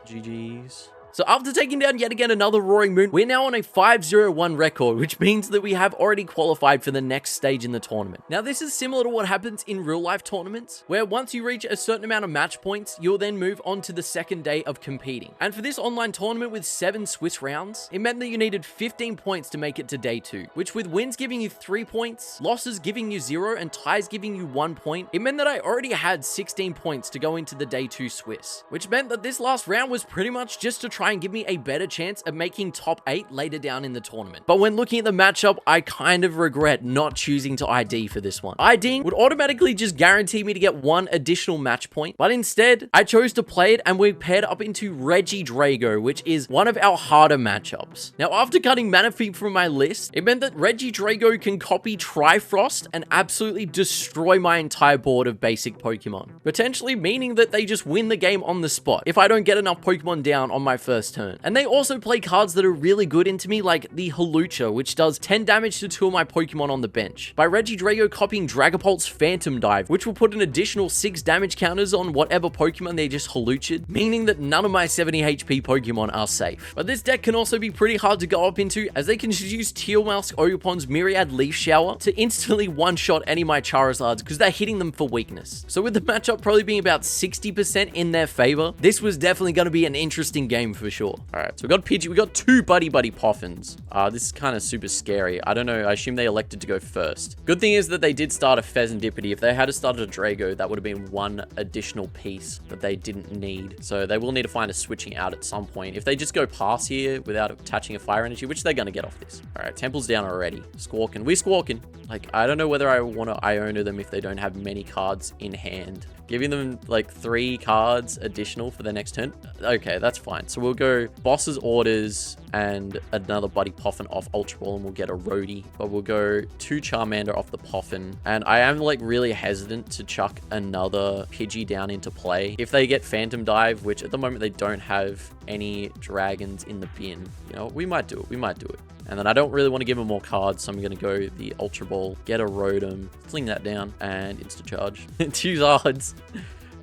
GG's. So after taking down yet again another Roaring Moon, we're now on a 5-0-1 record, which means that we have already qualified for the next stage in the tournament. Now this is similar to what happens in real life tournaments, where once you reach a certain amount of match points, you'll then move on to the second day of competing. And for this online tournament with 7 Swiss rounds, it meant that you needed 15 points to make it to day 2, which with wins giving you 3 points, losses giving you 0, and ties giving you 1 point, it meant that I already had 16 points to go into the day 2 Swiss, which meant that this last round was pretty much just to try and give me a better chance of making top 8 later down in the tournament. But when looking at the matchup, I kind of regret not choosing to ID for this one. IDing would automatically just guarantee me to get 1 additional match point, but instead, I chose to play it and we paired up into Regidrago, which is one of our harder matchups. Now, after cutting Manaphy from my list, it meant that Regidrago can copy Trifrost and absolutely destroy my entire board of basic Pokemon, potentially meaning that they just win the game on the spot if I don't get enough Pokemon down on my first turn. And they also play cards that are really good into me, like the Hawlucha, which does 10 damage to 2 of my Pokemon on the bench, by Regidrago copying Dragapult's Phantom Dive, which will put an additional 6 damage counters on whatever Pokemon they just Hawlucha'd, meaning that none of my 70 HP Pokemon are safe. But this deck can also be pretty hard to go up into, as they can just use Tealmask Ogerpon's Myriad Leaf Shower to instantly one-shot any of my Charizards because they're hitting them for weakness. So with the matchup probably being about 60% in their favor, this was definitely going to be an interesting game for sure. Alright, so we got Pidgeot, we got 2 Buddy Poffins. This is kind of super scary. I don't know, I assume they elected to go first. Good thing is that they did start a Pheasantipity. If they had started a Drago, that would have been 1 additional piece that they didn't need. So they will need to find a switching out at some point. If they just go past here without attaching a Fire Energy, which they're going to get off this. Alright, Temple's down already. Squawking. We're squawking. Like, I don't know whether I want to Iona them if they don't have many cards in hand. Giving them like 3 cards additional for the next turn. Okay, that's fine. So we'll go Boss's Orders and another Buddy Poffin off Ultra Ball, and we'll get a Roadie. But we'll go 2 Charmander off the Poffin. And I am like really hesitant to chuck another Pidgey down into play. If they get Phantom Dive, which at the moment they don't have any dragons in the bin, you know, we might do it. We might do it. And then I don't really want to give them more cards, so I'm going to go the Ultra Ball, get a Rotom, fling that down, and Insta-Charge. 2 Zards,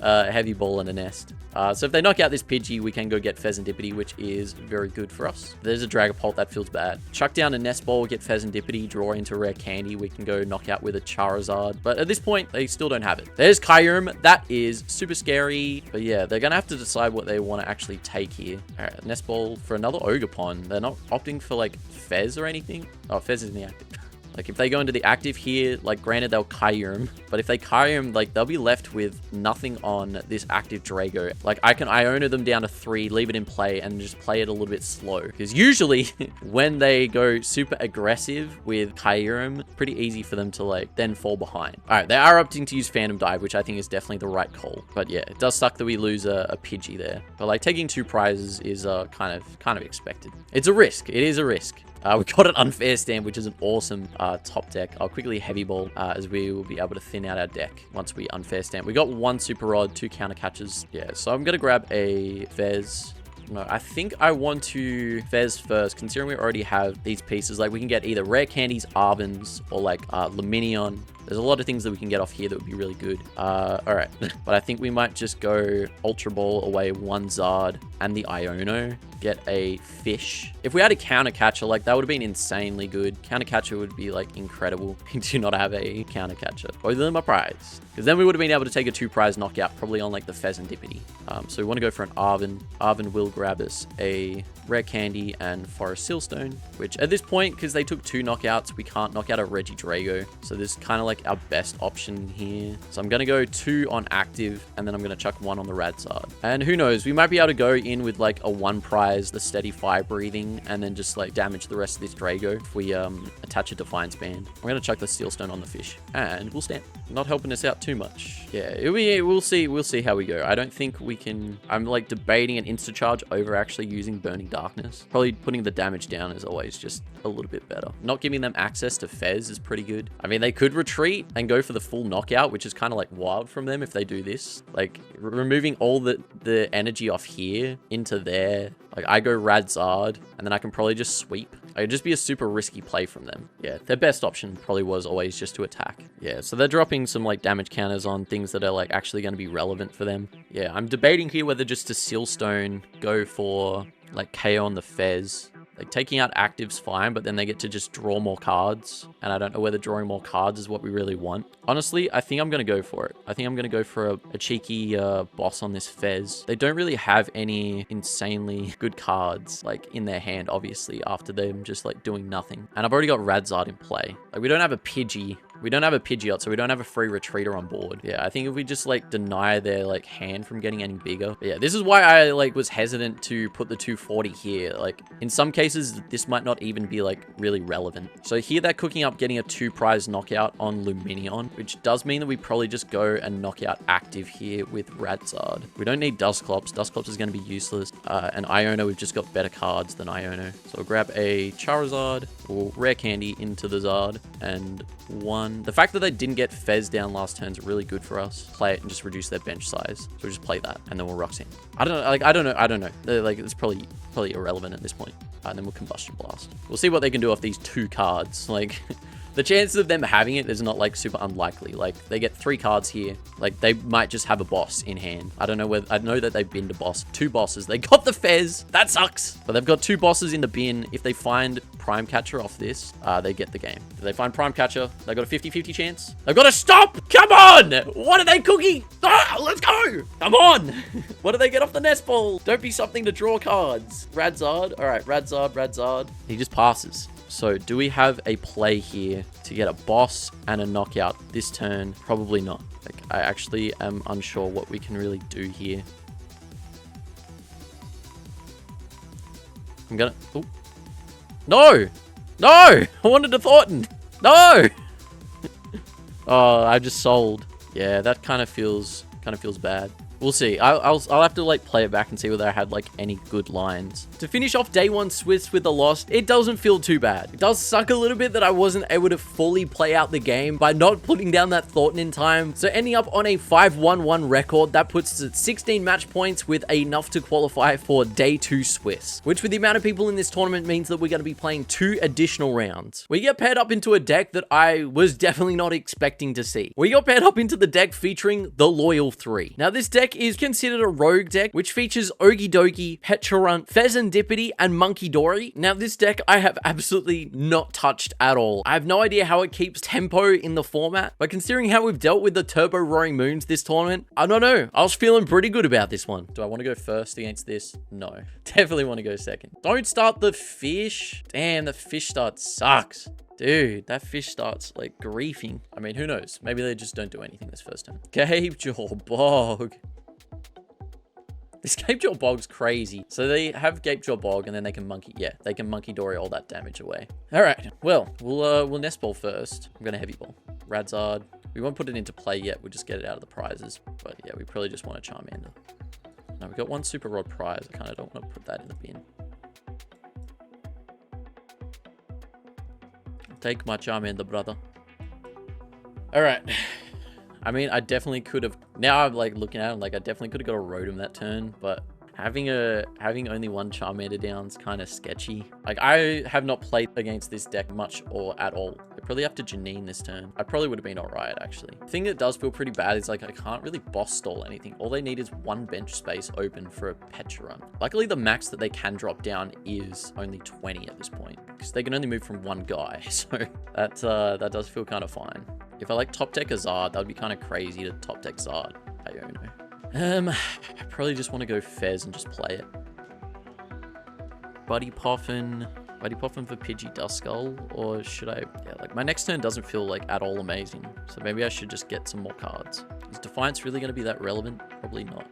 Heavy Ball, and a Nest. So if they knock out this Pidgey, we can go get Pheasantipity, which is very good for us. There's a Dragapult, that feels bad. Chuck down a Nest Ball, get Pheasantipity, draw into Rare Candy. We can go knock out with a Charizard. But at this point, they still don't have it. There's Kyurem. That is super scary. But yeah, they're going to have to decide what they want to actually take here. All right, Nest Ball for another Ogerpon. They're not opting for like Fez or anything. Oh, Fez is in the active. Like, if they go into the active here, like, granted, they'll Kyurem. But if they Kyurem, like, they'll be left with nothing on this active Drago. Like, I can Iona them down to 3, leave it in play, and just play it a little bit slow. Because usually, when they go super aggressive with Kyurem, pretty easy for them to, like, then fall behind. Alright, they are opting to use Phantom Dive, which I think is definitely the right call. But yeah, it does suck that we lose a Pidgey there. But, like, taking 2 prizes is kind of expected. It's a risk. It is a risk. We got an Unfair Stand, which is an awesome top deck. I'll quickly Heavy Ball as we will be able to thin out our deck once we Unfair Stand. We got 1 Super Rod, 2 Counter Catches. Yeah, so I'm going to grab a Fez. No, I think I want to Fez first, considering we already have these pieces. Like, we can get either Rare Candies, Arvins, or like Luminion. There's a lot of things that we can get off here that would be really good. All right. But I think we might just go Ultra Ball away 1 Zard and the Iono. Get a Fish. If we had a Counter Catcher, like, that would have been insanely good. Counter Catcher would be, like, incredible. We do not have a Counter Catcher. Both of them are prize. Because then we would have been able to take a 2 prize knockout, probably on, like, the Pheasantipity. So we want to go for an Arvin. Arvin will grab us a Rare Candy and Forest Sealstone, which at this point, because they took 2 knockouts, we can't knock out a Regidrago. So this is kind of like our best option here. So I'm going to go 2 on active, and then I'm going to chuck 1 on the Radzard. And who knows, we might be able to go in with like a 1 prize, the Steady Fire Breathing, and then just like damage the rest of this Drago if we attach a Defiance Band. I'm going to chuck the Steelstone on the Fish, and we'll stand. Not helping us out too much. Yeah, we'll see how we go. I don't think we can. I'm like debating an Insta Charge over actually using Burning Darkness. Probably putting the damage down is always just a little bit better. Not giving them access to Fez is pretty good. I mean, they could retreat and go for the full knockout, which is kind of like wild from them if they do this. Like, removing all the energy off here into there. Like, I go Radzard, and then I can probably just sweep. It would just be a super risky play from them. Yeah, their best option probably was always just to attack. Yeah, so they're dropping some, like, damage counters on things that are, like, actually going to be relevant for them. Yeah, I'm debating here whether just to Sealstone, go for, like, KO on the Fez. Like, taking out active's fine, but then they get to just draw more cards. And I don't know whether drawing more cards is what we really want. Honestly, I think I'm going to go for it. I think I'm going to go for a cheeky boss on this Fez. They don't really have any insanely good cards, like, in their hand, obviously, after them just, like, doing nothing. And I've already got Radzard in play. Like, we don't have a Pidgey. We don't have a Pidgeot, so we don't have a free retreater on board. Yeah, I think if we just, like, deny their, like, hand from getting any bigger. But yeah, this is why I, like, was hesitant to put the 240 here. Like, in some cases, this might not even be, like, really relevant. So here they're cooking up getting a 2 prize knockout on Luminion, which does mean that we probably just go and knock out active here with Radzard. We don't need Dusclops. Dusclops is going to be useless. And Iono, we've just got better cards than Iono. So we'll grab a Charizard or Rare Candy into the Zard and 1. The fact that they didn't get Fez down last turn is really good for us. Play it and just reduce their bench size. So we'll just play that, and then we'll Roxanne. I don't know. Like, it's probably irrelevant at this point. And then we'll Combustion Blast. We'll see what they can do off these 2 cards. Like, the chances of them having it is not, like, super unlikely. Like, they get 3 cards here. Like, they might just have a boss in hand. I don't know whether... I know that they've been to boss. 2 bosses. They got the Fez. That sucks. But they've got 2 bosses in the bin. If they find Prime Catcher off this, they get the game. If they find Prime Catcher, they got a 50-50 chance. They've got to stop! Come on! What are they cooking? Ah, let's go! Come on! What do they get off the Nest Ball? Don't be something to draw cards. Radzard. All right, Radzard. He just passes. So do we have a play here to get a boss and a knockout this turn? Probably not. Like, I actually am unsure what we can really do here. I'm gonna... Ooh. No! No! I wanted to Thornton! No! Oh, I just sold. Yeah, that kind of feels bad. We'll see. I'll have to like play it back and see whether I had like any good lines. To finish off day one Swiss with a loss, it doesn't feel too bad. It does suck a little bit that I wasn't able to fully play out the game by not putting down that Thornton in time. So ending up on a 5-1-1 record, that puts us at 16 match points with enough to qualify for day 2 Swiss, which with the amount of people in this tournament means that we're going to be playing 2 additional rounds. We get paired up into a deck that I was definitely not expecting to see. We got paired up into the deck featuring the Loyal 3. Now this deck is considered a rogue deck, which features Okidogi, Pecharunt, Fezandipity, and Monkey Dory. Now this deck I have absolutely not touched at all. I have no idea how it keeps tempo in the format, but considering how we've dealt with the Turbo Roaring Moons this tournament, I don't know. I was feeling pretty good about this one. Do I want to go first against this? No. Definitely want to go second. Don't start the fish. Damn, the fish start sucks. Dude, that fish starts like griefing. I mean, who knows? Maybe they just don't do anything this first turn. Gapejaw Bog. This Gapejaw Bog's crazy. So they have Gapejaw Bog and then they can Monkey Dory all that damage away. All right, well, we'll Nest Ball first. I'm gonna Heavy Ball. Radzard. We won't put it into play yet. We'll just get it out of the prizes. But yeah, we probably just want a Charmander. Now we've got one Super Rod prize. I kind of don't want to put that in the bin. Take my Charmander, brother. All right. I mean, I definitely could have. Now I'm like looking at it, like I definitely could have got a Rotom that turn, but having only one Charmander down is kind of sketchy. Like I have not played against this deck much or at all. I probably have to Janine this turn. I probably would have been all right actually. The thing that does feel pretty bad is like I can't really boss stall anything. All they need is one bench space open for a Pecharunt. Luckily, the max that they can drop down is only 20 at this point because they can only move from one guy. So that does feel kind of fine. If I like top deck a Zard, that would be kind of crazy to top deck Zard. I don't know. I probably just want to go Fez and just play it. Buddy Poffin for Pidgey Duskull, or should I? Yeah, like my next turn doesn't feel like at all amazing, so maybe I should just get some more cards. Is Defiance really going to be that relevant? Probably not.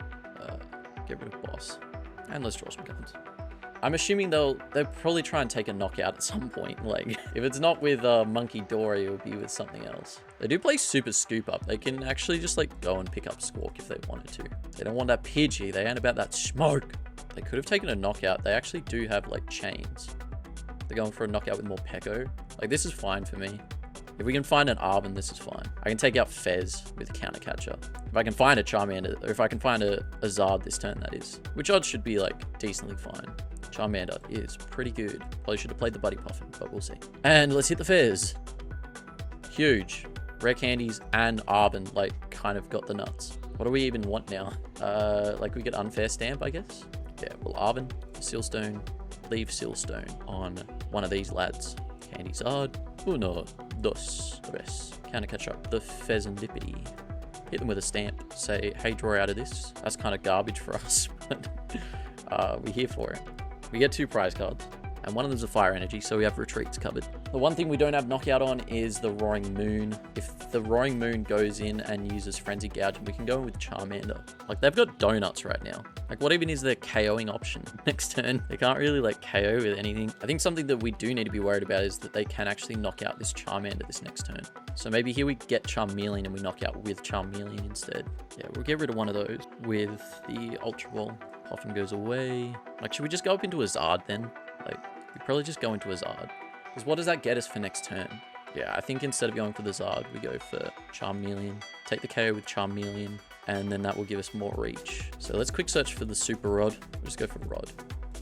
Get rid of Boss, and let's draw some cards. I'm assuming they'll probably try and take a knockout at some point. Like, if it's not with Monkey Dory, it'll be with something else. They do play Super Scoop Up. They can actually just, like, go and pick up Squawk if they wanted to. They don't want that Pidgey. They ain't about that smoke. They could have taken a knockout. They actually do have, like, chains. They're going for a knockout with more Peko. Like, this is fine for me. If we can find an Arbin, this is fine. I can take out Fez with Counter Catcher. If I can find a Charmander, or if I can find a Zard this turn, that is. Which odds should be, like, decently fine. Charmander is pretty good. Probably should have played the Buddy Puffin, but we'll see. And let's hit the Fez. Huge. Rare candies and Arbin, like, kind of got the nuts. What do we even want now? Like, we get Unfair Stamp, I guess? Yeah, well, Arbin, Sealstone, leave Sealstone on one of these lads. Candy Zard. Uno, dos, tres. Counter catch up the Fezandipity. Hit them with a stamp. Say, hey, draw out of this. That's kind of garbage for us, but we're here for it. We get 2 prize cards, and one of them's a Fire Energy, so we have retreats covered. The one thing we don't have knockout on is the Roaring Moon. If the Roaring Moon goes in and uses Frenzy Gouge, we can go in with Charmander. Like, they've got donuts right now. Like, what even is their KOing option next turn? They can't really, like, KO with anything. I think something that we do need to be worried about is that they can actually knock out this Charmander this next turn. So maybe here we get Charmeleon and we knock out with Charmeleon instead. Yeah, we'll get rid of one of those with the Ultra Ball. Often goes away. Like, should we just go up into a Zard then? Like, we probably just go into a Zard. Because what does that get us for next turn? Yeah, I think instead of going for the Zard, we go for Charmeleon. Take the KO with Charmeleon, and then that will give us more reach. So let's quick search for the Super Rod. We'll just go for Rod.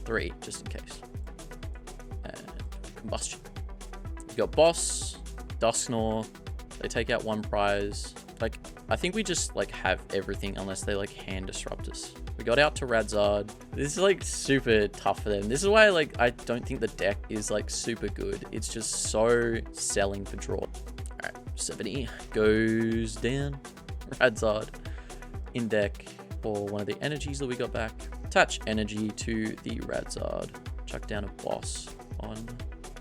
3, just in case. And Combustion. We've got Boss, Dusknoir. They take out 1 prize. Like, I think we just, like, have everything unless they, like, hand disrupt us. We got out to Radzard. This is, like, super tough for them. This is why, like, I don't think the deck is, like, super good. It's just so selling for draw. All right, 70 goes down. Radzard in deck for one of the energies that we got back. Attach energy to the Radzard. Chuck down a Boss on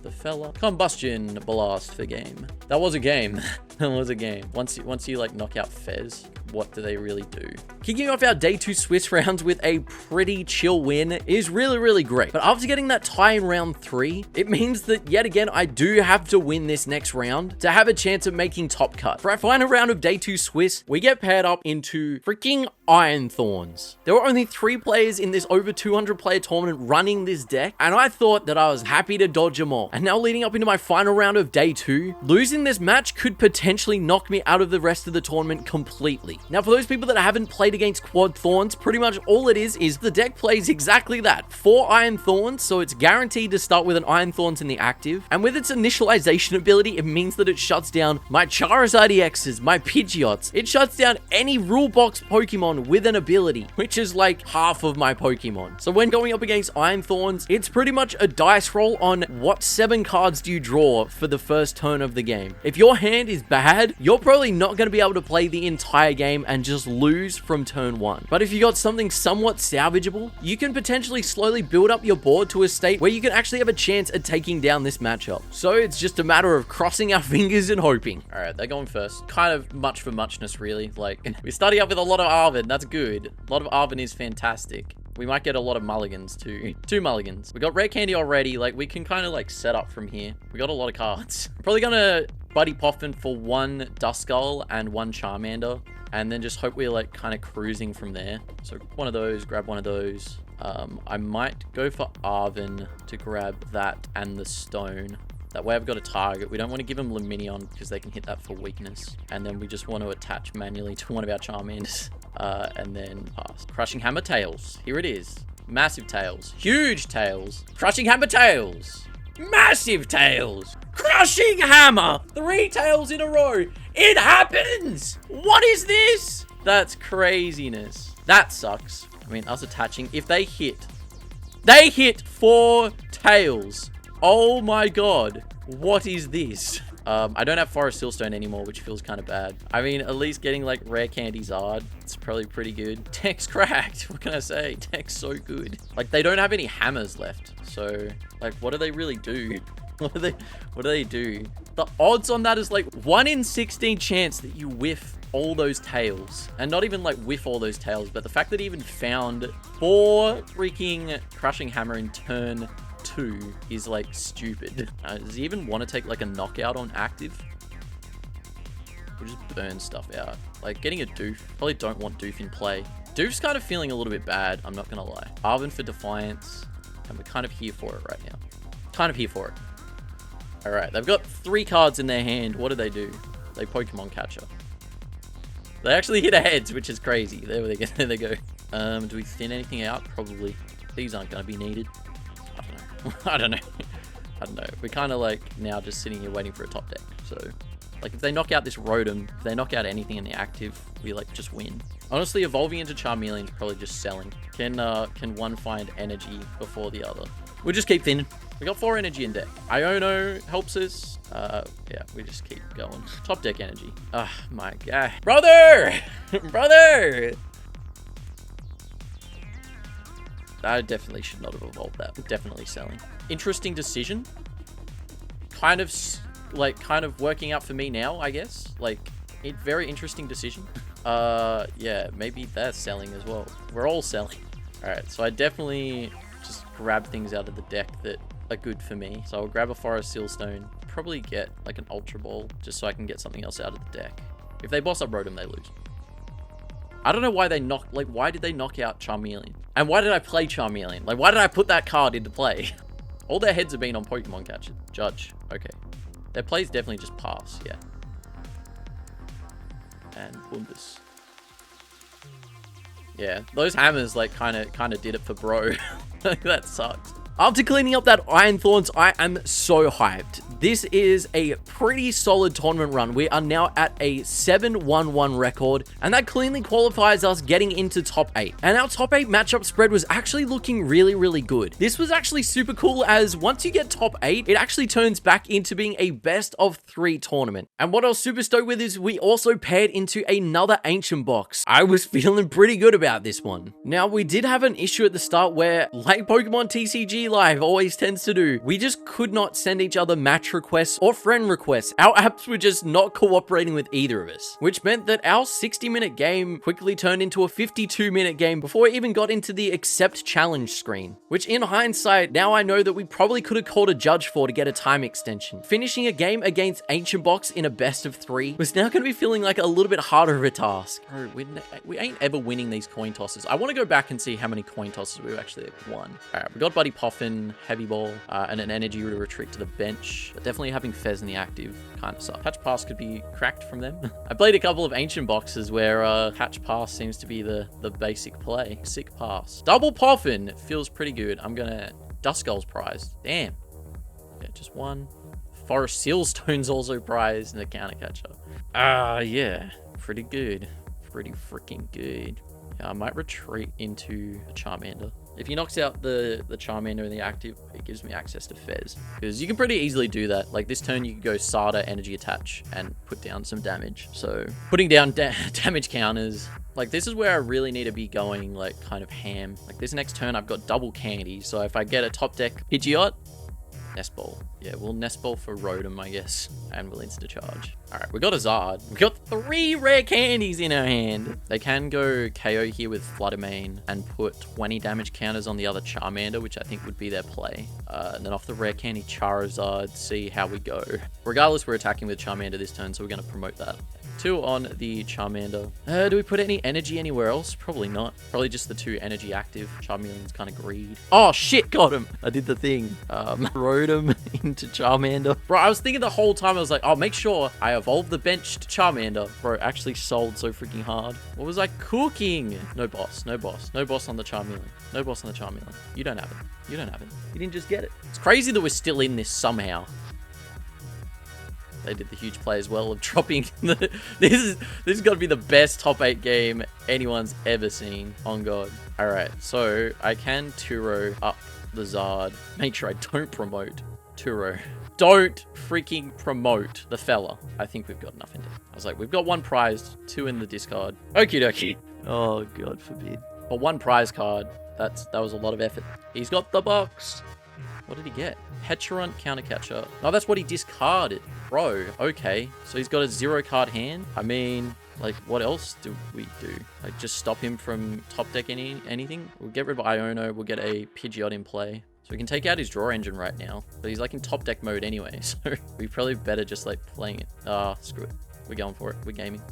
the fella. Combustion blast for game. That was a game. That was a game. Once you like knock out Fez, what do they really do? Kicking off our day 2 Swiss rounds with a pretty chill win is really, really great. But after getting that tie in round 3, it means that yet again, I do have to win this next round to have a chance at making top cut. For our final round of day 2 Swiss, we get paired up into freaking Iron Thorns. There were only 3 players in this over 200 player tournament running this deck, and I thought that I was happy to dodge them all. And now leading up into my final round of day 2, losing this match could potentially knock me out of the rest of the tournament completely. Now, for those people that haven't played against Quad Thorns, pretty much all it is the deck plays exactly that. 4 Iron Thorns, so it's guaranteed to start with an Iron Thorns in the active. And with its initialization ability, it means that it shuts down my Charizard Exes, my Pidgeots. It shuts down any rule box Pokemon with an ability, which is like half of my Pokemon. So when going up against Iron Thorns, it's pretty much a dice roll on what 7 cards do you draw for the first turn of the game. If your hand is bad, you're probably not going to be able to play the entire game and just lose from turn 1. But if you got something somewhat salvageable, you can potentially slowly build up your board to a state where you can actually have a chance at taking down this matchup. So it's just a matter of crossing our fingers and hoping. All right, they're going first. Kind of much for muchness, really. Like, we're starting up with a lot of Arvin. That's good. A lot of Arvin is fantastic. We might get a lot of mulligans too. 2 mulligans. We got rare candy already. Like, we can kind of like set up from here. We got a lot of cards. Probably gonna Buddy Poffin for 1 Duskull and 1 Charmander, and then just hope we're like kind of cruising from there. So one of those, grab one of those. I might go for Arvin to grab that and the stone. That way I've got a target. We don't want to give them Luminion because they can hit that for weakness. And then we just want to attach manually to one of our Charmanders. And then pass. Crushing Hammer Tails. Here it is. Massive Tails. Huge Tails. Crushing Hammer Tails. Massive Tails. Crushing Hammer. 3 Tails in a row. It happens. What is this? That's craziness. That sucks. I mean, us attaching. If they hit 4 Tails. Oh my god. What is this? I don't have Forest Silstone anymore, which feels kind of bad. I mean, at least getting like rare candy Zard, it's probably pretty good. Tech's cracked. What can I say? Tech's so good. Like, they don't have any hammers left. So, like, what do they really do? What do they do? The odds on that is like 1 in 16 chance that you whiff all those tails. And not even like whiff all those tails, but the fact that he even found 4 freaking Crushing Hammer in turn 2 is like stupid. Does he even want to take like a knockout on active? We'll just burn stuff out. Like getting a Doof. Probably don't want Doof in play. Doof's kind of feeling a little bit bad, I'm not gonna lie. Arvin for Defiance, and we're kind of here for it right now. Kind of here for it. Alright, they've got 3 cards in their hand. What do? They Pokemon Catcher. They actually hit a heads, which is crazy. There they go. Do we thin anything out? Probably. These aren't going to be needed. I don't know. We're kind of like now just sitting here waiting for a top deck. So, like if they knock out this Rotom, if they knock out anything in the active, we like just win. Honestly, evolving into Charmeleon is probably just selling. Can one find energy before the other? We'll just keep thinning. We got 4 energy in deck. Iono helps us. Yeah, we just keep going. Top deck energy. Oh my god. Brother! Brother! I definitely should not have evolved that. Definitely selling. Interesting decision. Kind of working out for me now, I guess. Like, very interesting decision. Yeah, maybe that's selling as well. We're all selling. Alright, so I definitely just grab things out of the deck that are good for me. So I'll grab a Forest Sealstone. Probably get like an Ultra Ball just so I can get something else out of the deck. If they boss up Rotom, they lose. I don't know why why did they knock out Charmeleon? And why did I play Charmeleon? Like, why did I put that card into play? All their heads have been on Pokemon Catcher. Judge. Okay. Their plays definitely just pass, yeah. And Boomba's. Yeah, those hammers like kind of did it for bro. That sucked. After cleaning up that Iron Thorns, I am so hyped. This is a pretty solid tournament run. We are now at a 7-1-1 record, and that cleanly qualifies us getting into top 8. And our top 8 matchup spread was actually looking really, really good. This was actually super cool, as once you get top 8, it actually turns back into being a best of 3 tournament. And what I was super stoked with is we also paired into another Ancient Box. I was feeling pretty good about this one. Now, we did have an issue at the start where, like Pokemon TCG Live always tends to do, we just could not send each other matchups match requests or friend requests. Our apps were just not cooperating with either of us, which meant that our 60-minute game quickly turned into a 52-minute game before we even got into the accept challenge screen, which in hindsight, now I know that we probably could have called a judge for to get a time extension. Finishing a game against Ancient Box in a best of 3 was now going to be feeling like a little bit harder of a task. Bro, we ain't ever winning these coin tosses. I want to go back and see how many coin tosses we've actually won. All right, we got Buddy Poffin, Heavy Ball, and an energy to retreat to the bench, but definitely having Fez in the active kind of sucks. Hatch Pass could be cracked from them. I played a couple of Ancient Boxes where Hatch Pass seems to be the basic play. Sick pass. Double Poffin feels pretty good. I'm gonna Duskull's prized. Damn. Yeah, just one. Forest Sealstone's also prized in the counter catcher. Yeah. Pretty good. Pretty freaking good. Yeah, I might retreat into the Charmander. If he knocks out the Charmander in the active, it gives me access to Fez. Because you can pretty easily do that. Like this turn, you could go Sada, Energy Attach, and put down some damage. So putting down damage counters. Like this is where I really need to be going like kind of ham. Like this next turn, I've got double candy. So if I get a top deck Pidgeot, Nest Ball. Yeah, we'll Nest Ball for Rotom, I guess. And we'll Insta-Charge. Alright, we got a Zard. We got 3 rare candies in our hand. They can go KO here with Flutter Mane and put 20 damage counters on the other Charmander, which I think would be their play. And then off the rare candy Charizard, see how we go. Regardless, we're attacking with Charmander this turn, so we're going to promote that. 2 on the Charmander. Do we put any energy anywhere else? Probably not. Probably just the 2 energy active. Charmeleon's kind of greed. Oh shit, got him. I did the thing. Rotom into Charmander. Bro, I was thinking the whole time, I was like, oh, make sure I evolve the bench to Charmander. Bro, actually sold so freaking hard. What was I cooking? No boss, no boss. No boss on the Charmeleon. No boss on the Charmeleon. You don't have it. You don't have it. You didn't just get it. It's crazy that we're still in this somehow. They did the huge play as well of dropping the... This has got to be the best top 8 game anyone's ever seen. On God. All right, so I can Turo up the Zard. Make sure I don't promote Turo. Don't freaking promote the fella. I think we've got enough in there. I was like, we've got 1 prize, 2 in the discard. Okie dokie. Oh, God forbid. But 1 prize card. That was a lot of effort. He's got the box. What did he get? Hecharunt counter catcher. Oh, that's what he discarded. Bro, okay. So he's got a 0 card hand. I mean, like, what else do we do? Like, just stop him from top deck anything? We'll get rid of Iono. We'll get a Pidgeot in play. So we can take out his draw engine right now. But he's like in top deck mode anyway. So we probably better just like playing it. Screw it. We're going for it. We're gaming.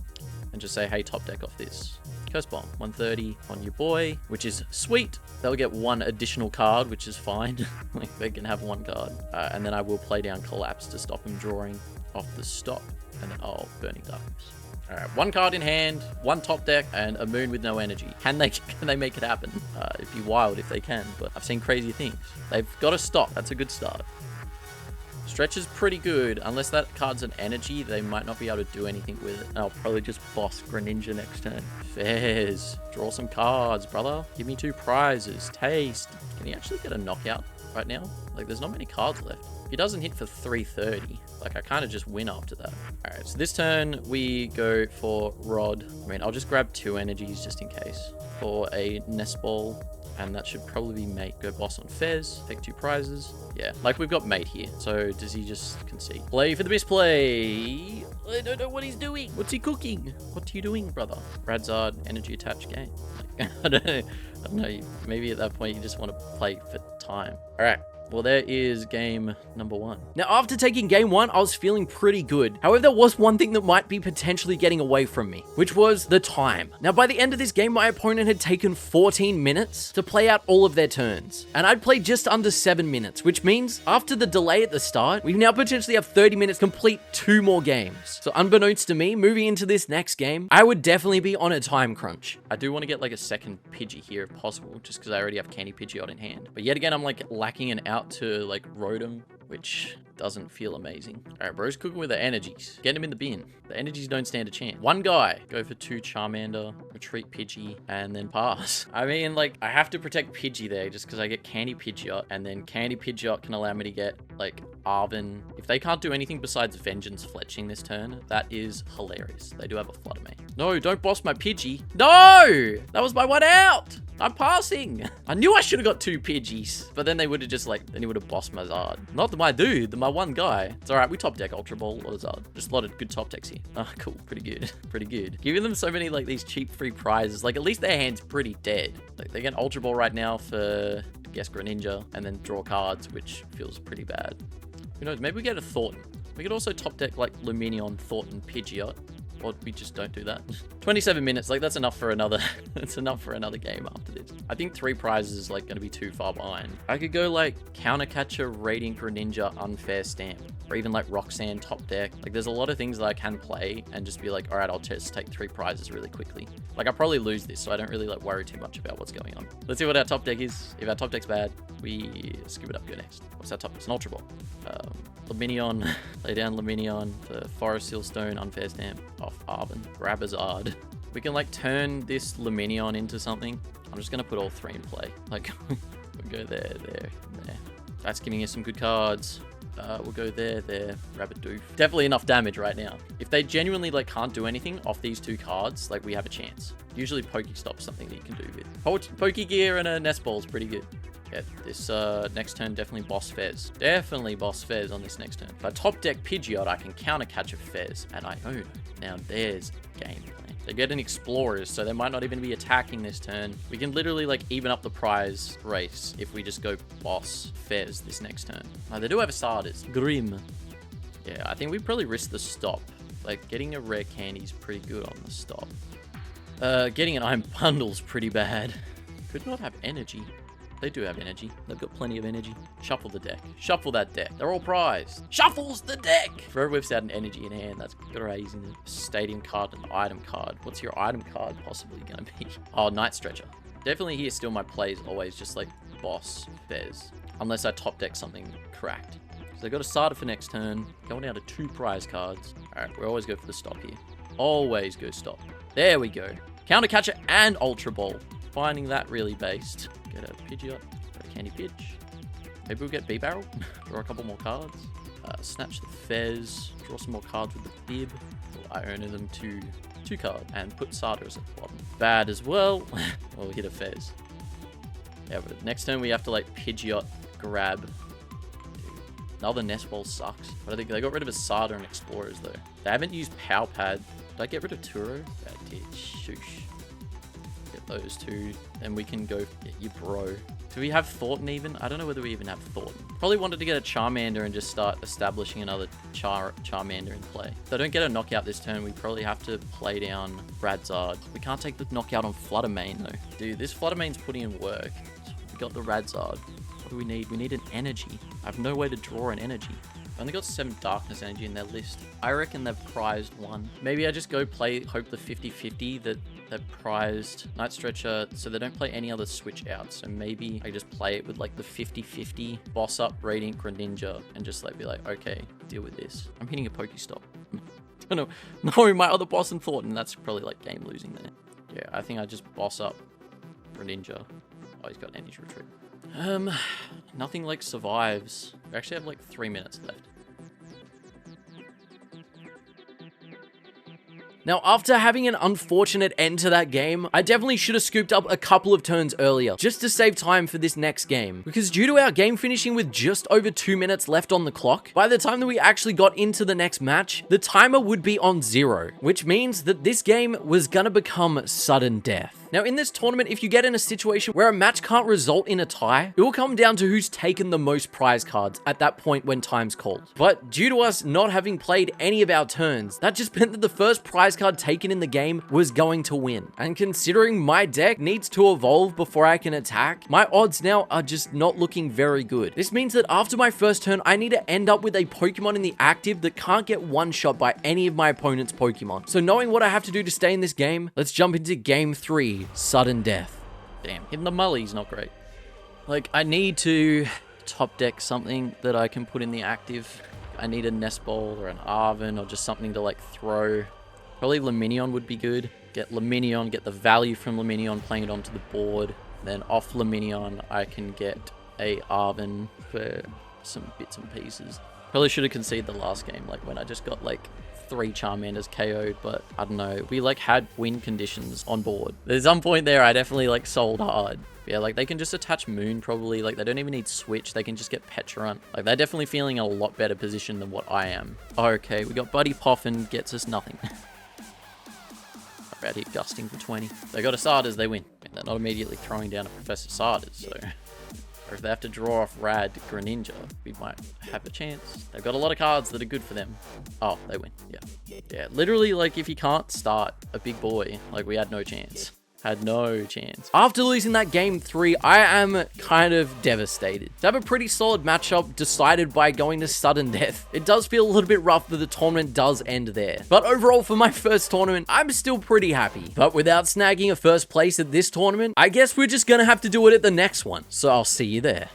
And just say, hey, top deck off this. Curse Bomb, 130 on your boy, which is sweet. They'll get 1 additional card, which is fine. Like, they can have 1 card. And then I will play down Collapse to stop him drawing off the stop. And then, Burning Darkness. All right, 1 card in hand, 1 top deck, and a moon with no energy. Can they make it happen? It'd be wild if they can, but I've seen crazy things. They've got to stop. That's a good start. Stretch is pretty good. Unless that card's an energy, they might not be able to do anything with it. And I'll probably just boss Greninja next turn. Fairs. Draw some cards, brother. Give me 2 prizes. Taste. Can he actually get a knockout right now? Like, there's not many cards left. If he doesn't hit for 330, like, I kind of just win after that. All right, so this turn, we go for Rod. I mean, I'll just grab 2 energies just in case for a Nest Ball. And that should probably be Mate. Go boss on Fez. Take 2 prizes. Yeah, like we've got Mate here. So does he just concede? Play for the misplay. I don't know what he's doing. What's he cooking? What are you doing, brother? Radzard, energy attached game. Like, I don't know. Maybe at that point you just want to play for time. All right. Well, there is game number 1. Now, after taking game 1, I was feeling pretty good. However, there was one thing that might be potentially getting away from me, which was the time. Now, by the end of this game, my opponent had taken 14 minutes to play out all of their turns. And I'd played just under 7 minutes, which means after the delay at the start, we now potentially have 30 minutes to complete 2 more games. So unbeknownst to me, moving into this next game, I would definitely be on a time crunch. I do want to get like a second Pidgey here if possible, just because I already have Candy Pidgeot in hand. But yet again, I'm like lacking an out to like Rotom, which doesn't feel amazing. All right, bro's cooking with the energies. Get him in the bin. The energies don't stand a chance. 1 guy. Go for 2 Charmander, retreat Pidgey, and then pass. I mean, like, I have to protect Pidgey there just because I get Candy Pidgeot, and then Candy Pidgeot can allow me to get like Arven. If they can't do anything besides Vengeance Fletching this turn, that is hilarious. They do have a Flutter Mane. No, don't boss my Pidgey. No! That was my one out! I'm passing. I knew I should have got 2 Pidgeys, but then they would have just like, then he would have bossed my Zard. Not my dude, my one guy. It's all right. We top deck Ultra Ball or Zard. Just a lot of good top decks here. Oh, cool. Pretty good. Pretty good. Giving them so many like these cheap free prizes. Like at least their hand's pretty dead. Like they get Ultra Ball right now for, I guess, Greninja and then draw cards, which feels pretty bad. Who knows? Maybe we get a Thornton. We could also top deck like Luminion, Thornton, Pidgeot. Or we just don't do that. 27 minutes, like that's enough for another, that's enough for another game after this. I think 3 prizes is like gonna be too far behind. I could go like Counter Catcher, Radiant Greninja, Unfair Stamp, or even like Roxanne top deck. Like there's a lot of things that I can play and just be like, all right, I'll just take 3 prizes really quickly. Like I'll probably lose this, so I don't really like worry too much about what's going on. Let's see what our top deck is. If our top deck's bad, we skip it up, go next. What's our top deck? It's an Ultra Ball. Luminion, lay down Luminion for Forest Sealstone, Unfair Stamp, off Arven, grab a Zard. We can like turn this Luminion into something. I'm just gonna put all 3 in play. Like, we'll go there, there, and there. That's giving us some good cards. We'll go there, there, Rabbit Doof. Definitely enough damage right now. If they genuinely like can't do anything off these 2 cards, like we have a chance. Usually Pokestop's something that you can do with. Pokegear and a Nest Ball's pretty good. Yeah, this next turn definitely boss Fez. Definitely boss Fez on this next turn. If I top deck Pidgeot, I can counter catch a Fez, and I own it. Now there's game plan. They get an Explorers, so they might not even be attacking this turn. We can literally like even up the prize race if we just go boss Fez this next turn. They do have a Stardust. Grim. Yeah, I think we probably risk the stop. Like getting a rare candy is pretty good on the stop. Getting an Iron Bundle's pretty bad. Could not have energy. They do have energy. They've got plenty of energy. Shuffle the deck. Shuffle that deck. They're all prized. Shuffles the deck! Forever without an energy in hand. That's crazy. Stadium card and item card. What's your item card possibly going to be? Oh, Night Stretcher. Definitely here still my plays always just like boss Fez. Unless I top deck something cracked. So they got a starter for next turn. Going down to 2 prize cards. Alright, we always go for the stop here. Always go stop. There we go. Counter Catcher and Ultra Ball. Finding that really based. Get a Pidgeot, get a Candy Pidge. Maybe we'll get B-Barrel. Draw a couple more cards. Snatch the Fez. Draw some more cards with the Bib. I own them to 2 cards. And put Sardas at the bottom. Bad as well. Well, we hit a Fez. Yeah, but next turn we have to like Pidgeot grab. Dude, another Nest Ball sucks. But I think they got rid of a Sada and Explorers though. They haven't used Power Pad. Did I get rid of Turo? I did. Shoosh. Those 2, then we can go get your bro. Do we have Thornton even? I don't know whether we even have Thornton. Probably wanted to get a Charmander and just start establishing another Charmander in play. If I don't get a knockout this turn, we probably have to play down Radzard. We can't take the knockout on Flutter Mane though. Dude, this Flutter Mane's putting in work. We got the Radzard. What do we need? We need an energy. I have no way to draw an energy. I've only got 7 Darkness Energy in their list. I reckon they've prized 1. Maybe I just go play, hope the 50-50 that they've prized Night Stretcher, so they don't play any other switch out. So maybe I just play it with like the 50-50 boss up Radiant Greninja and just like be like, okay, deal with this. I'm hitting a Pokestop. Oh no, no, my other boss and Thornton. That's probably like game losing there. Yeah, I think I just boss up Greninja. Oh, he's got Energy Retreat. Nothing like survives. We actually have like 3 minutes left. Now, after having an unfortunate end to that game, I definitely should have scooped up a couple of turns earlier, just to save time for this next game. Because due to our game finishing with just over 2 minutes left on the clock, by the time that we actually got into the next match, the timer would be on 0, which means that this game was gonna become sudden death. Now, in this tournament, if you get in a situation where a match can't result in a tie, it will come down to who's taken the most prize cards at that point when time's called. But due to us not having played any of our turns, that just meant that the first prize card taken in the game was going to win. And considering my deck needs to evolve before I can attack, my odds now are just not looking very good. This means that after my first turn, I need to end up with a Pokemon in the active that can't get one-shot by any of my opponent's Pokemon. So knowing what I have to do to stay in this game, let's jump into game 3. Sudden death. Damn, hitting the Mully's not great. Like, I need to top deck something that I can put in the active. I need a Nest Ball or an Arven or just something to like throw. Probably Luminion would be good. Get Luminion, get the value from Luminion, playing it onto the board. Then off Luminion, I can get a Arven for some bits and pieces. Probably should have conceded the last game, like when I just got like 3 Charmanders KO'd, but I don't know. We like had win conditions on board. There's some point there I definitely like sold hard. Yeah, like they can just attach Moon probably. Like they don't even need Switch. They can just get Petulant. Like they're definitely feeling a lot better position than what I am. Okay, we got Buddy Poffin, gets us nothing. Out here gusting for 20. They got a Sarders, they win. And they're not immediately throwing down a Professor Sarders, so... Or if they have to draw off Rad Greninja, we might have a chance. They've got a lot of cards that are good for them. Oh, they win. Yeah. Yeah, literally, like, if you can't start a big boy, like, we had no chance. Had no chance. After losing that game 3, I am kind of devastated. To have a pretty solid matchup decided by going to sudden death, it does feel a little bit rough that the tournament does end there. But overall, for my first tournament, I'm still pretty happy. But without snagging a first place at this tournament, I guess we're just gonna have to do it at the next one. So I'll see you there.